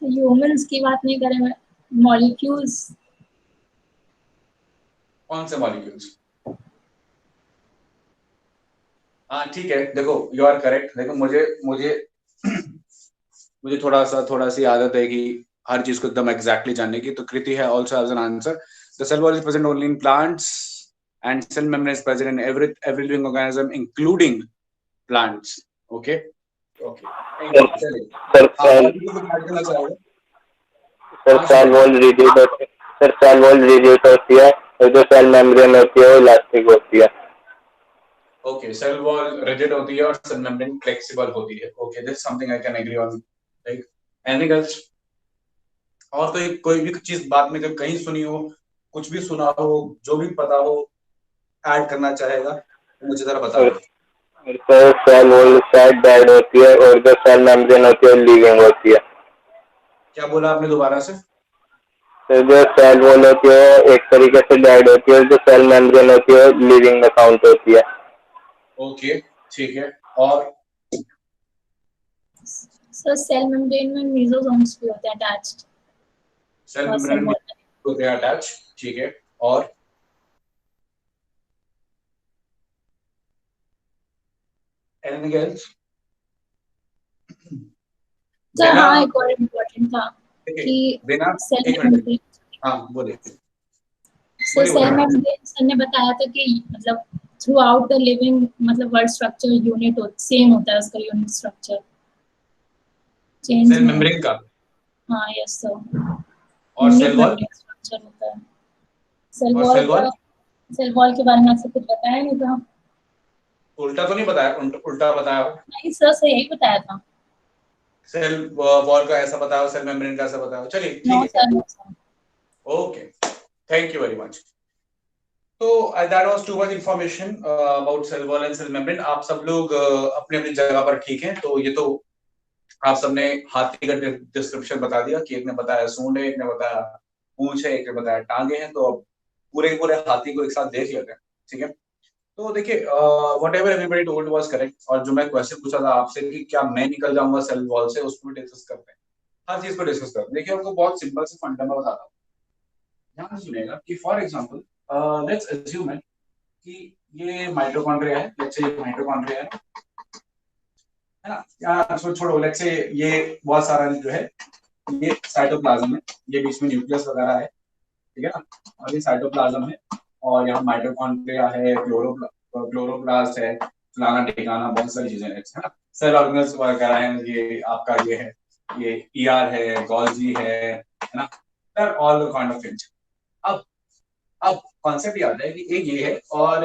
ह्यूमंस की बात नहीं कर रहे हैं, मॉलिक्यूल्स. कौन से मॉलिक्यूल्स? हाँ ठीक है, देखो यू आर करेक्ट। देखो मुझे मुझे मुझे थोड़ा सी आदत है कि हर चीज को एकदम एग्जैक्टली जानने की। तो कृति है also has an answer, the cell wall is present only in plants and cell membrane is present in every living organism including plants. Okay okay चलिए सर आप सेल और भी कुछ ऐड करना चाहोगे? सर सेल वॉल रिजिड होती है, sir cell wall rigid होती है और जो सेल मेम्ब्रेन होती है वो इलास्टिक होती है। ओके सेल वॉल रिजिड होती है और सेल मेम्ब्रेन फ्लेक्सिबल होती है। Okay this something I can agree on. Like anything else? और कोई कोई भी चीज बात में कहीं सुनी हो, कुछ भी सुना हो, जो भी पता हो ऐड करना चाहेगा तो मुझे जरा बता और दो। सर सेल वॉल शायद डेड होती है और जो सेल मेम्ब्रेन होती है लिविंग होती है। क्या बोला आपने दोबारा से? सर जो सेल वॉल होती है एक तरीके से डेड होती है और जो सेल मेम्ब्रेन होती है लिविंग में काउंट होती है। ओके ठीक है। और सर सेल मेम्ब्रेन में मेसोसोम्स भी होते हैं अटैच्ड सेल और सेल मेम्ब्रेन में वॉल। होते हैं अटैच, ठीक है। और एनीथिंग एल्स? सर बिना हाँ एक और इम्पोर्टेंट था देखिए, कि बिना सेल एक मिनट मेम्ब्रेन, हाँ बोलिए सर बोलिए सेल बोलिए। मेम्ब्रेन सर ने बताया था कि मतलब थ्रू आउट द लिविंग मतलब वर्ड स्ट्रक्चर यूनिट सेम होता है, उसका यूनिट स्ट्रक्चर चेंज सेल नहीं होता। मेम्ब्रेन का हाँ यस सर, और unique cell wall membrane structure होता है। सेल और वॉल सेल का, वॉल सेल वॉल के बारे में आपसे कुछ बताया नहीं था? उल्टा तो नहीं बताया? उल्टा बताया हो? नहीं सर सर यही बताया था। सेल वॉल का ऐसा बताओ, सेल मेम्ब्रेन का ऐसा बताओ। चलिए नो ठीक है, sir no sir. Okay thank you very much. तो that was too much information about cell wall and cell membrane. आप सब लोग अपनी अपनी जगह पर ठीक हैं। तो ये तो आप सबने हाथी का डिस्क्रिप्शन बता दिया कि एक ने बताया सूंड है, एक ने बताया पूंछ है, एक ने बताया टांगे हैं। तो अब पूरे के पूरे हाथी को एक साथ देख लेते हैं, ठीक है। तो देखिए what ever everybody told was correct. और जो मैं क्वेश्चन पूछा था आपसे कि क्या मैं निकल जाऊंगा सेल वॉल से, उसको भी डिस्कस करते हैं, हर चीज को डिस्कस करते हैं। देखिए आपको बहुत सिंपल से फंडामेंटल बताता हूँ, ध्यान से सुनिएगा कि फॉर एग्जांपल लेट्स अज्यूम कि ये माइटोकॉन्ड्रिया है, लेट्स से ये माइटोकॉन्ड्रिया है ना, या छोड़ो लेट्स से ये बहुत सारा जो है ये साइटोप्लाज्म है, ये बीच में न्यूक्लियस वगैरह है, ठीक है ना, और ये साइटोप्लाज्म है और यहाँ माइटोकॉन्ड्रिया है, क्लोरोप्लास्ट है, फलाना ठिकाना बहुत सारी चीजें है ना, सेल ऑर्गेनल्स वगैरह है, ये आपका ये है, ये ईआर है, गोल्जी है ना, sir all the kind of things. अब कॉन्सेप्ट ये आता है कि एक ये है और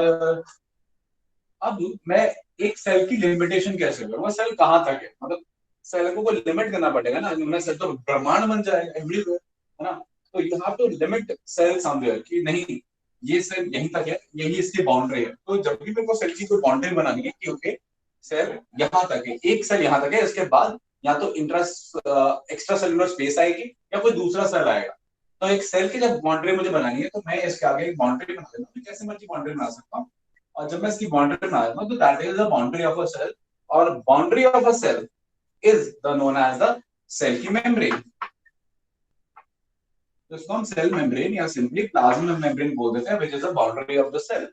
अब मैं एक सेल की लिमिटेशन कैसे करूँ, सेल कहाँ तक है, मतलब सेल को लिमिट करना पड़ेगा ना, मैं सेल तो ब्रह्मांड बन जाएगा एवरीवेयर, है ना। तो you have to limit cell somewhere कि नहीं ये सेल यहीं तक है, यही इसकी बाउंड्री है। तो जब भी मेरे को सेल की कोई बाउंड्री बनानी है कि ओके सेल यहाँ तक है, एक सेल यहाँ तक है, इसके बाद या तो एक्स्ट्रा सेलुलर स्पेस आएगी या कोई दूसरा सेल आएगा। तो एक सेल की जब बाउंड्री मुझे बनानी है तो मैं इसके आगे एक बाउंड्री बना देता हूँ, कैसे मर्जी बाउंड्री बना सकता हूँ। और जब मैं इसकी बाउंड्री बना देता हूँ तो that is the boundary of a cell, और boundary of a cell is the known as the cell की मेम्ब्रेन। तो इसको हम सेल मेम्ब्रेन या सिंपली प्लाज्मा मेम्ब्रेन बोल देते हैं, which is the boundary of the cell.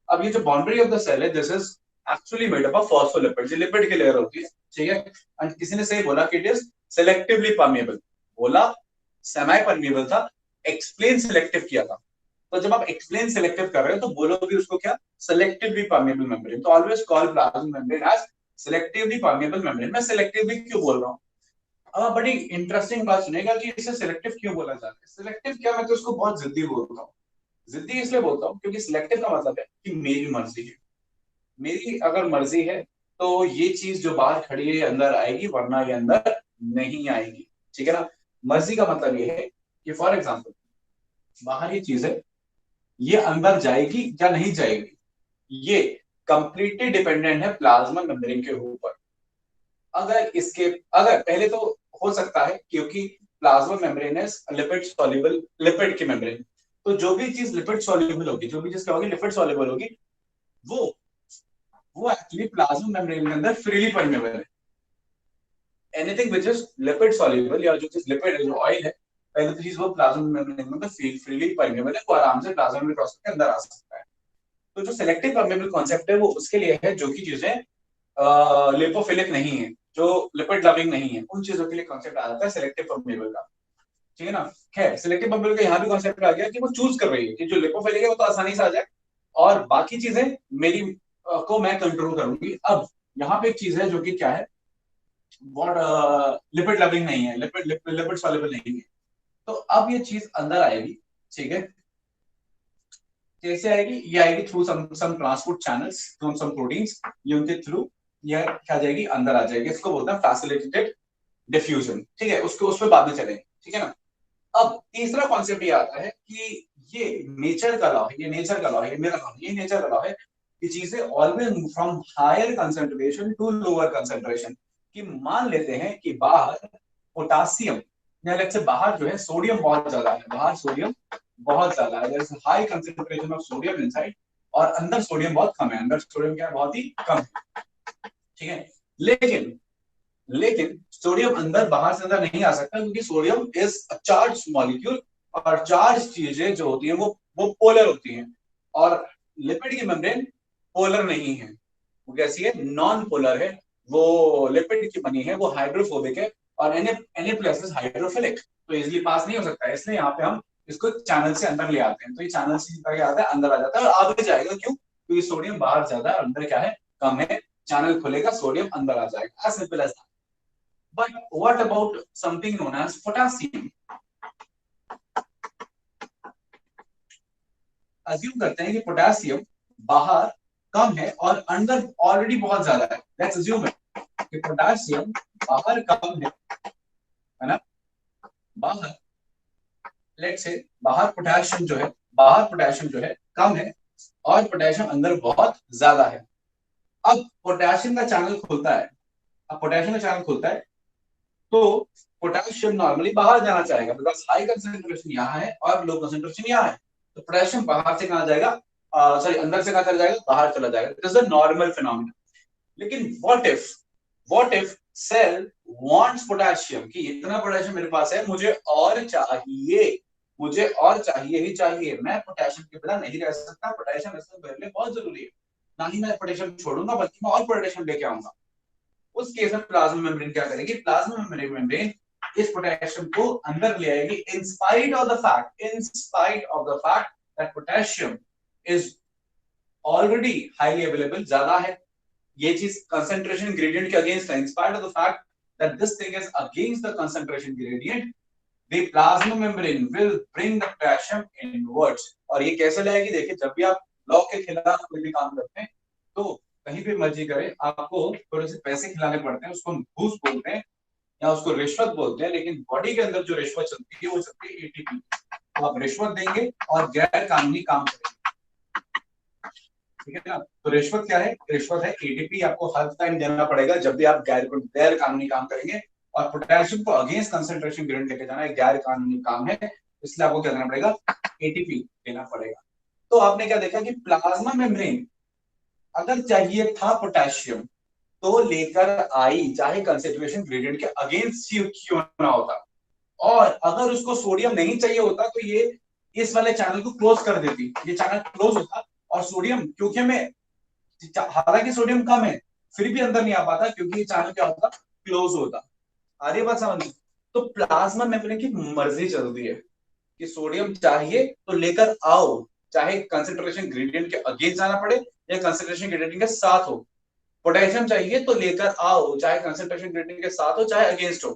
अब ये जो बाउंड्री ऑफ द सेल है this is actually made up of phospholipids, ये लिपिड की लेयर होती है, ठीक है। एंड किसी ने सही बोला कि इट इज सेलेक्टिवली परमेबल, बोला सेमी परमेबल था, एक्सप्लेन सिलेक्टिव किया था। तो जब आप एक्सप्लेन सिलेक्टिव कर रहे हो तो बोलोगे उसको क्या, सेलेक्टिवली परमेबल मेम्ब्रेन। तो always call plasma membrane as selectively permeable membrane. मैं सेलेक्टिवली क्यों बोल रहा हूँ, अब बड़ी इंटरेस्टिंग बात सुनेगा कि इसे सिलेक्टिव क्यों बोला जाता है। सिलेक्टिव क्या, मैं तो उसको बहुत जिद्दी बोलता हूँ। जिद्दी इसलिए बोलता हूँ क्योंकि सिलेक्टिव का मतलब है कि मेरी मर्जी है, मेरी अगर मर्जी है तो ये चीज जो बाहर खड़ी है अंदर आएगी, वरना ये अंदर नहीं आएगी, ठीक है ना। मर्जी का मतलब ये है कि फॉर एग्जाम्पल बाहर ये चीज है, ये अंदर जाएगी या नहीं जाएगी, ये कंप्लीटली डिपेंडेंट है प्लाज्मा मेम्ब्रेन के ऊपर। अगर पहले तो हो सकता है क्योंकि प्लाज्मा मेम्ब्रेन है लिपिड सॉल्युबल, लिपिड की मेम्ब्रेन, तो जो भी चीज लिपिड सॉल्युबल होगी, जो भी चीज क्या होगी लिपिड सॉल्युबल होगी, वो एक्चुअली प्लाज्मा मेम्ब्रेन के अंदर फ्रीली परमेबल है। Anything which is lipid soluble या जो चीज लिपिड है, जो ऑयल है, पहले तो चीज वो प्लाज्मा मेम्ब्रेन में फ्रीली परमेबल है, वो आराम से प्लाज्मा मेम्ब्रेन क्रॉस करके अंदर आ सकता है। तो जो सेलेक्टिव परमेबल कॉन्सेप्ट है वो उसके लिए है जो कि चीजें लिपोफिलिक नहीं है, जो लिपिड लविंग नहीं है, उन चीजों के लिए कॉन्सेप्ट आ जाता है सेलेक्टिव परमेबल का। ठीक है ना। खैर सिलेक्टिव बबल का यहाँ भी कॉन्सेप्ट आ गया कि वो चूज कर रही है कि जो लिपोफिलिक है वो तो आसानी से आ जाए और बाकी चीजें मेरी को मैं कंट्रोल करूंगी। अब यहाँ पे एक चीज है जो कि क्या है, वॉट लिपिड लविंग नहीं है, लिपिड सॉल्युबल नहीं है। तो अब ये चीज अंदर आएगी, ठीक है। कैसे आएगी? ये आएगी through some transport channels, through some proteins, ये उनके थ्रू ये क्या जाएगी, अंदर आ जाएगी। इसको बोलते हैं फैसिलिटेटेड डिफ्यूजन, ठीक है। उसको उस पर बाद में चलेंगे, ठीक है ना। अब तीसरा कॉन्सेप्ट ये आता है कि ये नेचर का लॉ है, ये नेचर का लॉ है, ये मेरा लॉ, ये नेचर का लॉ है कि चीजें always move from higher concentration to lower concentration. कि मान लेते हैं कि बाहर पोटासियम या लेट्स से बाहर जो है सोडियम बहुत ज्यादा है, बाहर सोडियम बहुत ज्यादा है, there is high concentration of sodium inside, और अंदर सोडियम बहुत कम है, अंदर सोडियम क्या है, बहुत ही कम है, ठीक है। लेकिन सोडियम अंदर बाहर से अंदर नहीं आ सकता क्योंकि sodium is a charge molecule, और चार्ज चीजें जो होती हैं वो पोलर होती हैं, और लिपिड की मेम्ब्रेन पोलर नहीं है, वो कैसी है, नॉन पोलर है। वो लिपिड की बनी है, वो हाइड्रोफोबिक है, और Na+ हाइड्रोफिलिक, तो इजीली पास नहीं हो सकता है। इसलिए यहाँ पे हम इसको चैनल से अंदर ले आते हैं, तो ये चैनल से क्या आता है, अंदर आ जाता है और आगे जाएगा। क्यों? क्योंकि सोडियम बाहर ज्यादा है और अंदर क्या है, कम है, चैनल खुलेगा, सोडियम अंदर आ जाएगा, as simple as that. But what about something known as potassium? Assume करते हैं कि पोटेशियम बाहर कम है और अंदर ऑलरेडी बहुत ज्यादा है। Let's assume कि पोटेशियम बाहर कम है ना, बाहर लेट्स से बाहर पोटेशियम जो है कम है और पोटेशियम अंदर बहुत ज्यादा है। अब पोटेशियम का चैनल खुलता है, तो पोटेशियम नॉर्मली बाहर जाना चाहेगा बिकॉज हाई कंसंट्रेशन यहाँ है और लो कंसंट्रेशन यहाँ है, तो पोटेशियम बाहर से कहाँ जाएगा, सॉरी अंदर से कहाँ चला जाएगा, बाहर चला जाएगा। It is a normal phenomena. लेकिन what if cell wants potassium, कि इतना पोटेशियम मेरे पास है, मुझे और चाहिए ही चाहिए, मैं पोटेशियम के बिना नहीं रह सकता, पोटेशियम इससे मेरे लिए बहुत जरूरी है, ना ही मैं पोटेशियम छोड़ूंगा बल्कि मैं और पोटेशियम लेके आऊंगा। उस केस में प्लाज्मा मेम्ब्रेन क्या करेगी, प्लाज्मा मेम्ब्रेन इस पोटेशियम को अंदर ले आएगी in spite of the fact that potassium is already highly available, ज्यादा है। ये चीज कंसंट्रेशन ग्रेडियंट के अगेंस्ट है, in spite of the fact that this thing is against the concentration gradient, the plasma membrane will bring the potassium inwards. और ये कैसे लाएगी, देखिए जब भी आप लॉ के खिलाफ कोई भी काम करते हैं तो कहीं भी मर्जी करे, आपको थोड़े से पैसे खिलाने पड़ते हैं, उसको हम घूस बोलते हैं या उसको रिश्वत बोलते हैं, लेकिन बॉडी के अंदर जो रिश्वत चलती है वो चलती है एटीपी। तो आप रिश्वत देंगे और गैर कानूनी काम करेंगे, ठीक है ना। तो रिश्वत क्या है, रिश्वत है एटीपी, आपको हर टाइम देना पड़ेगा जब भी आप गैर कानूनी काम करेंगे। और पोटेशियम को अगेंस्ट कंसंट्रेशन ग्रेडियंट लेके जाना एक गैर कानूनी काम है, इसलिए आपको क्या देना पड़ेगा, एटीपी देना पड़ेगा। तो आपने क्या देखा कि प्लाज्मा मेम्ब्रेन अगर चाहिए था पोटेशियम तो लेकर आई, चाहे कंसंट्रेशन ग्रेडियंट के अगेंस्ट क्यों ना होता, और अगर उसको सोडियम नहीं चाहिए होता तो ये इस वाले चैनल को क्लोज कर देती, ये चैनल क्लोज होता और सोडियम, क्योंकि हमें हालांकि सोडियम कम है फिर भी अंदर नहीं आ पाता क्योंकि ये चैनल क्या होता, क्लोज होता। आ रही बात समझ? तो प्लाज्मा मेम्ब्रेन की मर्जी चलती है कि सोडियम चाहिए तो लेकर आओ, चाहे कंसंट्रेशन ग्रेडियंट के अगेंस्ट जाना पड़े या कंसंट्रेशन ग्रेडियंट के साथ हो। पोटेशियम चाहिए तो लेकर आओ, चाहे कंसंट्रेशन ग्रेडियंट के साथ हो चाहे अगेंस्ट हो।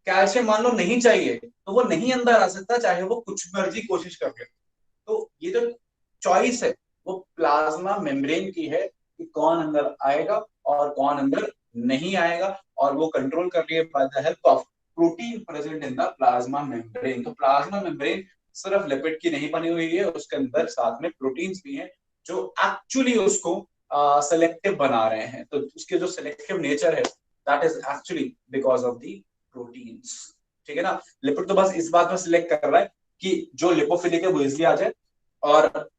कैल्शियम मान लो नहीं चाहिए तो वो नहीं अंदर आ सकता, चाहे वो कुछ मर्जी कोशिश करके। तो ये जो चॉइस है वो प्लाज्मा मेम्ब्रेन की है कि कौन अंदर आएगा और कौन अंदर नहीं आएगा, और वो कंट्रोल कर रही है bye the help of protein present in the plasma membrane. तो प्लाज्मा मेम्ब्रेन सिर्फ लिपिड की नहीं बनी हुई है, उसके अंदर साथ में प्रोटीन्स भी हैं जो एक्चुअली उसको सेलेक्टिव बना रहे हैं। तो उसके जो सेलेक्टिव नेचर है that is actually because of the proteins, ठीक है ना। लिपिड तो बस इस बात में सिलेक्ट कर रहा है कि जो लिपोफिलिक है वो इजिली आ जाए, और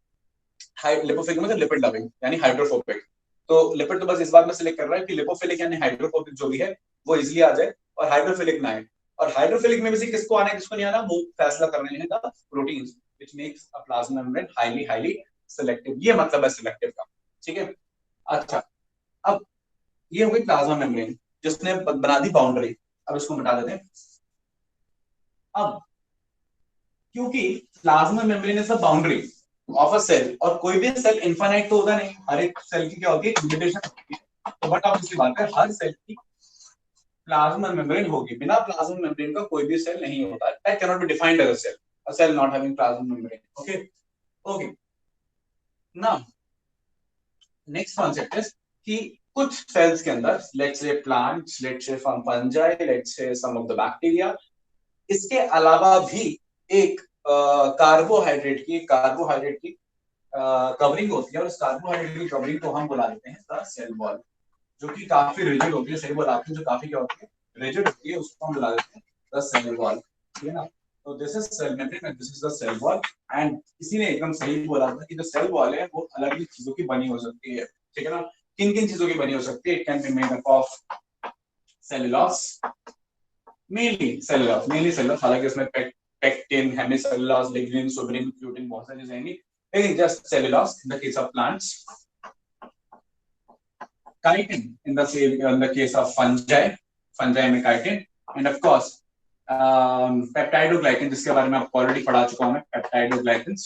लिपोफिलिक मतलब लिपिड लविंग यानी हाइड्रोफोबिक। तो लिपिड तो बस इस बात में सिलेक्ट कर रहा है कि लिपोफिलिक यानी हाइड्रोफोबिक जो भी है वो इजिली आ जाए और हाइड्रोफिलिक ना आए। और हाइड्रोफिलिक में भी से किसको आना है किसको नहीं आना, वो फैसला कर रहे हैं the proteins which makes a plasma membrane highly selective. ये मतलब है सिलेक्टिव का, ठीक है। अच्छा, अब ये हो गई प्लाज्मा मेम्ब्रेन जिसने बना दी बाउंड्री, अब इसको मिटा देते हैं। अब क्योंकि plasma membrane is the boundary of a cell, और कोई भी सेल इनफाइनाइट तो होता नहीं, हर एक सेल की क्या होती है, लिमिटेशन होती है। तो बट ऑब्वियसली बात है, हर सेल की प्लाज्मा मेम्ब्रेन होगी, बिना प्लाज्मा मेम्ब्रेन का कोई भी सेल नहीं होता। That can not be defined as a cell, a cell not having plasma membrane. Okay okay, now next concept is कि कुछ सेल्स के अंदर, let's say plants, let's say fungi, let's say some of the bacteria, इसके अलावा भी एक carbohydrate की covering होती है, और इस कार्बोहाइड्रेट की कवरिंग को हम बुला देते हैं द सेल वॉल, जो कि काफी रिजिड होती है। सेल वॉल आपकी जो काफी क्या होती है, रिजिड होती है, उसको हम बुला देते हैं द सेल वॉल, ठीक है ना। तो this is cell membrane and this is the cell wall. And किसी ने एकदम सही बोला था कि जो सेल वॉल है वो अलग अलग चीजों की बनी हो सकती है, ठीक है ना। किन किन चीजों की बनी हो सकती है? It can be made up of cellulose, mainly cellulose, हालांकि इसमें पेक्टिन, हेमिसेलुलोज, लिग्निन, सुब्रिन, ग्लूटिन, बहुत सारी चीजें आएंगी, लेकिन just cellulose in the case of plants, chitin in the case of fungi में chitin, and of course peptidoglycan, जिसके बारे में आपको ऑलरेडी पढ़ा चुका हूं मैं। पेप्टाइडोग्लाइकन्स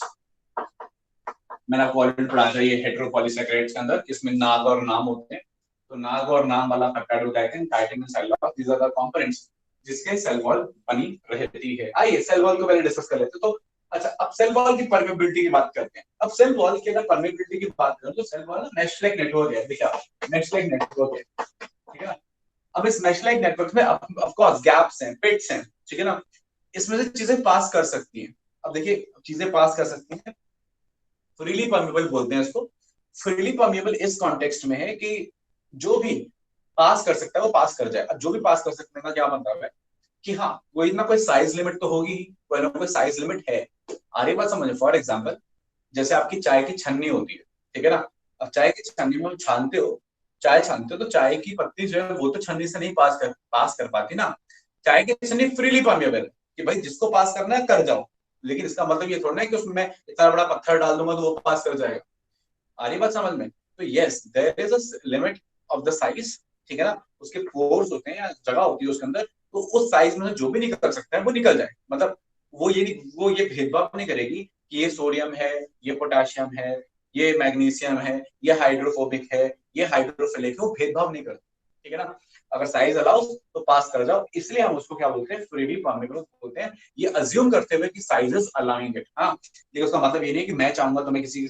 मैंने आपको ऑलरेडी पढ़ा था, ये हेटेरोपॉलीसैकेराइड्स के अंदर, इसमें नाग और नाम होते हैं। तो नाग और नाम वाला peptidoglycan, chitin and cellulose, these are the components जिसके सेल वॉल बनी रहती है। आइए सेल वॉल को पहले डिस्कस कर लेते हैं। तो अच्छा, अब सेल वॉल की परमेबिलिटी की बात करते हैं। अब सेल वॉल की अगर परमेबिलिटी की बात करें तो cell wall mesh like network है, देखिए मेश लाइक नेटवर्क है, ठीक है ना। अब इस मेश लाइक नेटवर्क में ऑफ कोर्स गैप्स हैं, पिट्स हैं, ठीक है ना, इसमें से चीजें पास कर सकती हैं। अब देखिए चीजें पास कर सकती हैं, फ्रीली परमेबल बोलते हैं इसको। फ्रीली परमेबल इस कॉन्टेक्स्ट में है कि जो भी पास कर सकता है वो पास कर जाए। अब जो भी पास कर सकते हैं का क्या मतलब है कि हाँ, कोई ना कोई साइज लिमिट तो होगी ही, कोई ना कोई साइज लिमिट है। आ रही बात समझे? फॉर एग्जाम्पल, जैसे आपकी चाय की छन्नी होती है, ठीक है ना। अब चाय की छन्नी में छानते हो, चाय छानते हो, तो चाय की पत्ती जो है वो तो छन्नी से नहीं पास कर पाती ना। चाय की छन्नी फ्रीली परमेबल है कि भाई जिसको पास करना है कर जाओ, लेकिन इसका मतलब ये थोड़ा ना कि उसमें इतना बड़ा पत्थर डाल दूंगा तो वो पास कर जाएगा। आ रही बात समझ में? तो yes, there is a limit of the size, ठीक है ना। उसके पोर्स होते हैं या जगह होती है उसके अंदर, तो उस साइज में जो भी निकल सकता है वो निकल जाए। मतलब वो ये भेदभाव नहीं करेगी कि ये सोडियम है, ये पोटेशियम है, ये मैग्नीशियम है, ये हाइड्रोफोबिक है, ये हाइड्रोफिलिक है, वो भेदभाव नहीं करती, ठीक है ना। अगर साइज अलाउ तो पास कर जाओ, इसलिए हम उसको क्या बोलते हैं, फ्रीली परमेबल बोलते हैं। ये अज्यूम करते हुए कि साइजेस अलाउइंग इट, हाँ, लेकिन उसका मतलब ये नहीं कि मैं चाहूंगा तो मैं किसी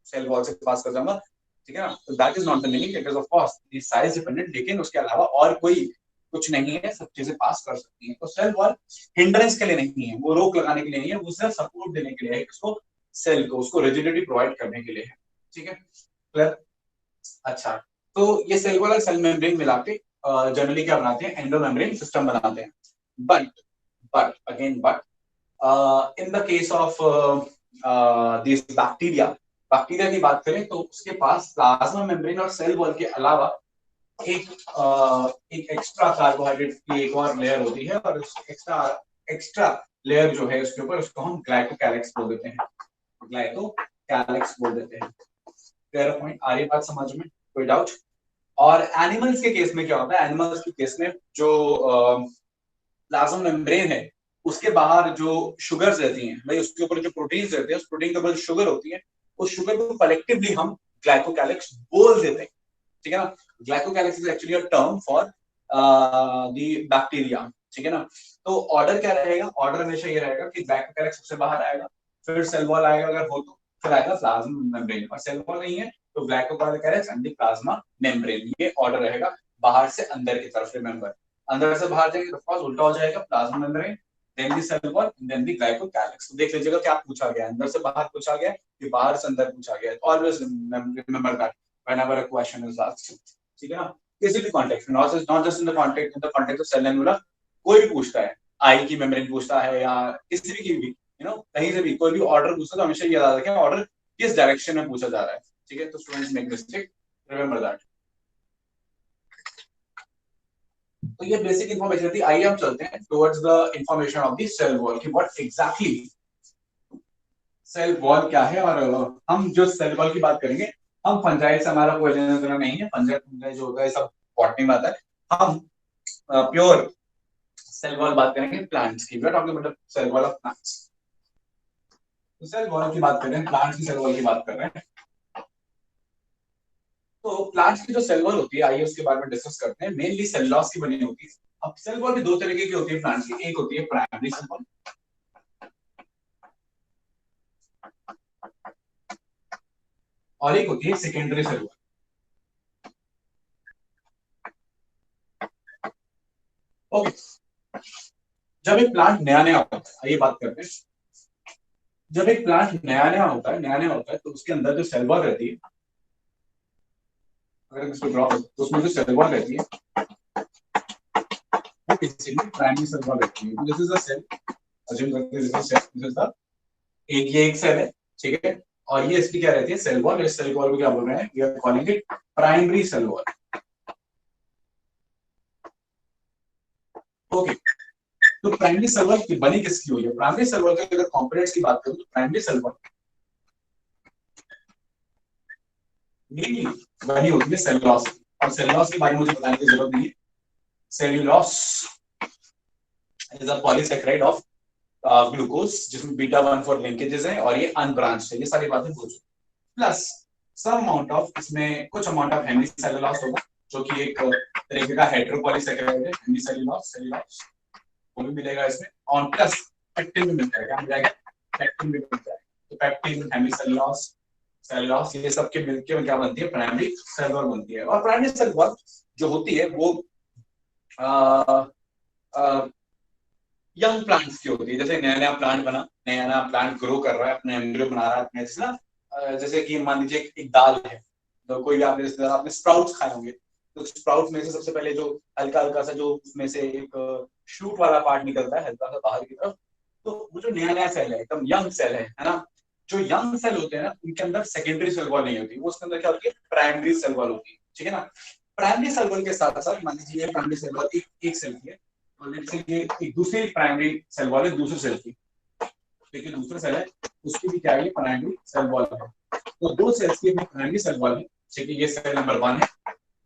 सेल वॉल से पास कर जाऊंगा, ठीक है ना। तो that is not the meaning, it is of course size dependent, लेकिन उसके अलावा और कोई कुछ नहीं है, सब चीजें पास कर सकती हैं। तो सेल वॉल हिंड्रेंस के लिए नहीं है, वो रोक लगाने के लिए नहीं है, वो सिर्फ सपोर्ट देने के लिए है, उसको सेल को, उसको रिजिडिटी प्रोवाइड करने के लिए है, ठीक है, क्लियर। अच्छा, तो ये सेल वॉल और सेल मेम्ब्रेन मिला के जनरली क्या बनाते हैं, एंडो मेम्ब्रेन सिस्टम बनाते हैं। But again in the case of this bacteria की बात करें तो उसके पास प्लाज्मा मेम्ब्रेन और सेल वॉल के अलावा एक एक्स्ट्रा कार्बोहाइड्रेट की एक और लेयर होती है, और एक्स्ट्रा लेयर जो है उसके ऊपर, उसको हम ग्लाइकोकैलिक्स बोल देते हैं, ग्लाइकोकैलिक्स बोल देते हैं। Clear point? आ रही बात समझ में? कोई डाउट? और एनिमल्स के केस में क्या होता है, एनिमल्स के केस में जो प्लाज्मा मेम्ब्रेन है उसके बाहर जो शुगर्स रहती हैं, भाई उसके ऊपर जो प्रोटीन्स रहते हैं, उस प्रोटीन के ऊपर जो शुगर होती है, उस शुगर को कलेक्टिवली हम ग्लाइकोकैलिक्स बोल देते हैं, ठीक है ना। Glycocalyx is actually a term for the bacteria, ठीक है ना। तो ऑर्डर क्या रहेगा? ऑर्डर हमेशा ये रहेगा कि ग्लाइकोकैलिक्स सबसे बाहर आएगा, फिर सेल वॉल आएगा अगर हो तो, फिर आएगा प्लाज्मा मेम्ब्रेन, और सेल वॉल नहीं है तो glycocalyx and the plasma membrane, ये ऑर्डर रहेगा बाहर से अंदर की तरफ। रिमेंबर, अंदर से बाहर जाएंगे तो ऑफ कोर्स उल्टा हो जाएगा, plasma membrane then the cell wall then the glycocalyx. तो देख लीजिएगा क्या पूछा गया, अंदर से बाहर पूछा गया कि बाहर से अंदर पूछा गया। Always remember that whenever a question is asked, ठीक है ना। किसी भी कॉन्टेक्स्ट में, not just in the context of cell annular, कोई भी पूछता है, आई की मेम्ब्रेन पूछता है या किसी भी की भी, यू नो, कहीं से भी कोई भी ऑर्डर पूछता है तो हमेशा याद रखें ऑर्डर किस डायरेक्शन में पूछा जा रहा है, ठीक है। तो students make mistake, remember that. तो ये बेसिक इंफॉर्मेशन थी। आइए हम चलते हैं towards the information of the cell wall कि व्हाट एग्जैक्टली सेल वॉल क्या है। और हम जो सेल वॉल की बात करेंगे, हम फंजाई से हमारा कोई लेना देना नहीं है, फंजाई जो होता है सब बॉटनी में आता है। हम प्योर सेल वॉल बात करेंगे प्लांट्स की, we are talking about cell wall of plants. तो सेल वॉल की बात कर रहे हैं, प्लांट्स की सेल वॉल की बात कर रहे हैं। तो प्लांट्स की जो सेल वॉल होती है, आइए उसके बारे में डिस्कस करते हैं। मेनली सेलुलोज की बनी होती है। अब सेल वॉल भी दो तरीके की होती है प्लांट्स की, एक होती है प्राइमरी सेल वॉल और एक होती है सेकेंडरी सेल वॉल। ओके, जब एक प्लांट नया नया होता है, आइए बात करते हैं। जब एक प्लांट नया नया होता है तो उसके अंदर जो सेल वॉल रहती है, अगर इसको ड्रॉ करें तो उसमें जो सेल वॉल रहती है वो बेसिकली प्राइमरी सेल वॉल रहती है। This is a cell, assume करते हैं दिस इज द ये एक सेल है, ठीक है, और ये इसकी क्या रहती है, सेल वॉल। इस सेल वॉल को क्या बोल रहे हैं, we are calling it primary cell wall. Okay, तो प्राइमरी सेल वॉल की बनी किसकी हुई है? प्राइमरी सेल वॉल के अगर कंपोनेंट्स की बात करूं तो प्राइमरी सेल वॉल मेनली बनी होती है सेलुलोज की, और सेलुलोज के बारे में मुझे बताने की जरूरत नहीं है। Cellulose is a polysaccharide of glucose, जिसमें बीटा 1,4 लिंकेजेस हैं और ये अनब्रांच्ड है। ये सारी बातें बोल चुके। प्लस सम अमाउंट ऑफ, इसमें कुछ अमाउंट ऑफ हेमिसेलुलोज होगा, जो कि एक तरीके का हेटेरोपॉलीसेकेराइड है। हेमिसेलुलोज, सेलुलोज वो भी मिलेगा इसमें, और प्लस पेक्टिन भी मिल जाएगा, पेक्टिन भी मिल जाएगा। तो पेक्टिन, हेमिसेलुलोज, सेलुलोज, ये सब के मिलकर क्या बनती है, प्राइमरी सेल वॉल बनती है। और प्राइमरी सेल वॉल जो होती है वो यंग प्लांट्स की होती है। जैसे नया नया प्लांट बना, नया नया प्लांट ग्रो कर रहा है, अपने एम्ब्रियो बना रहा है अपने, जैसे ना जैसे कि मान लीजिए एक दाल है, तो कोई भी आपने रिश्तेदार आपने स्प्राउट्स खाए होंगे, तो स्प्राउट्स में से सबसे पहले जो हल्का हल्का सा जो उसमें से एक शूट वाला पार्ट निकलता है हल्का सा बाहर की तरफ, तो वो जो नया नया सेल है, एकदम यंग सेल है ना। जो यंग सेल होते हैं ना, उनके अंदर सेकेंडरी सेल वॉल नहीं होती, वो उसके अंदर क्या होती है, प्राइमरी सेल वॉल होती है, ठीक है ना। प्राइमरी सेल वॉल के साथ साथ मान लीजिए प्राइमरी सेल वॉल एक सेल की है, और लेट्स से ये एक दूसरी प्राइमरी सेल वॉल है दूसरे सेल की, देखिए दूसरा सेल है उसकी भी क्या है, प्राइमरी सेल वॉल है। तो दो सेल्स की अपनी प्राइमरी सेल वॉल है, ठीक है, ये सेल नंबर 1 है,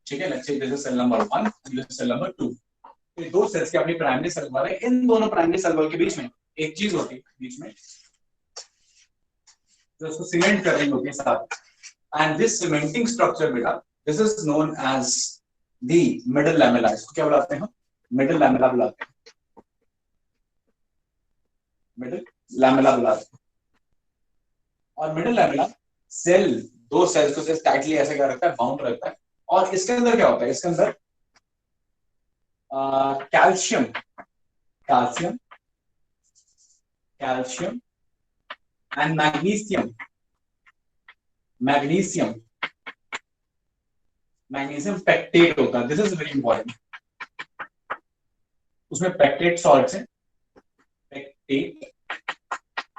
ठीक है, let's say this is cell number 1, this is cell number 2। ये दो सेल्स की अपनी प्राइमरी सेल वॉल है। इन दोनों प्राइमरी सेल वॉल के बीच में एक चीज होती है, बीच में जो उसको सीमेंट कर रही होती है साथ, एंड दिस सीमेंटिंग स्ट्रक्चर बेटा, this is known as the middle lamella. इसको क्या बुलाते हैं हम, मिडल लैमेला बुलाते हैं, मिडल लैमेला बुलाते हैं। और मिडल लैमेला सेल, दो सेल्स को टाइटली ऐसे क्या रखता है, बाउंड रखता है। और इसके अंदर क्या होता है, इसके अंदर calcium, calcium, calcium and magnesium, magnesium, magnesium pectate होता है। This is very important. उसमें पेक्टेट सॉल्ट्स हैं, पेक्टेट,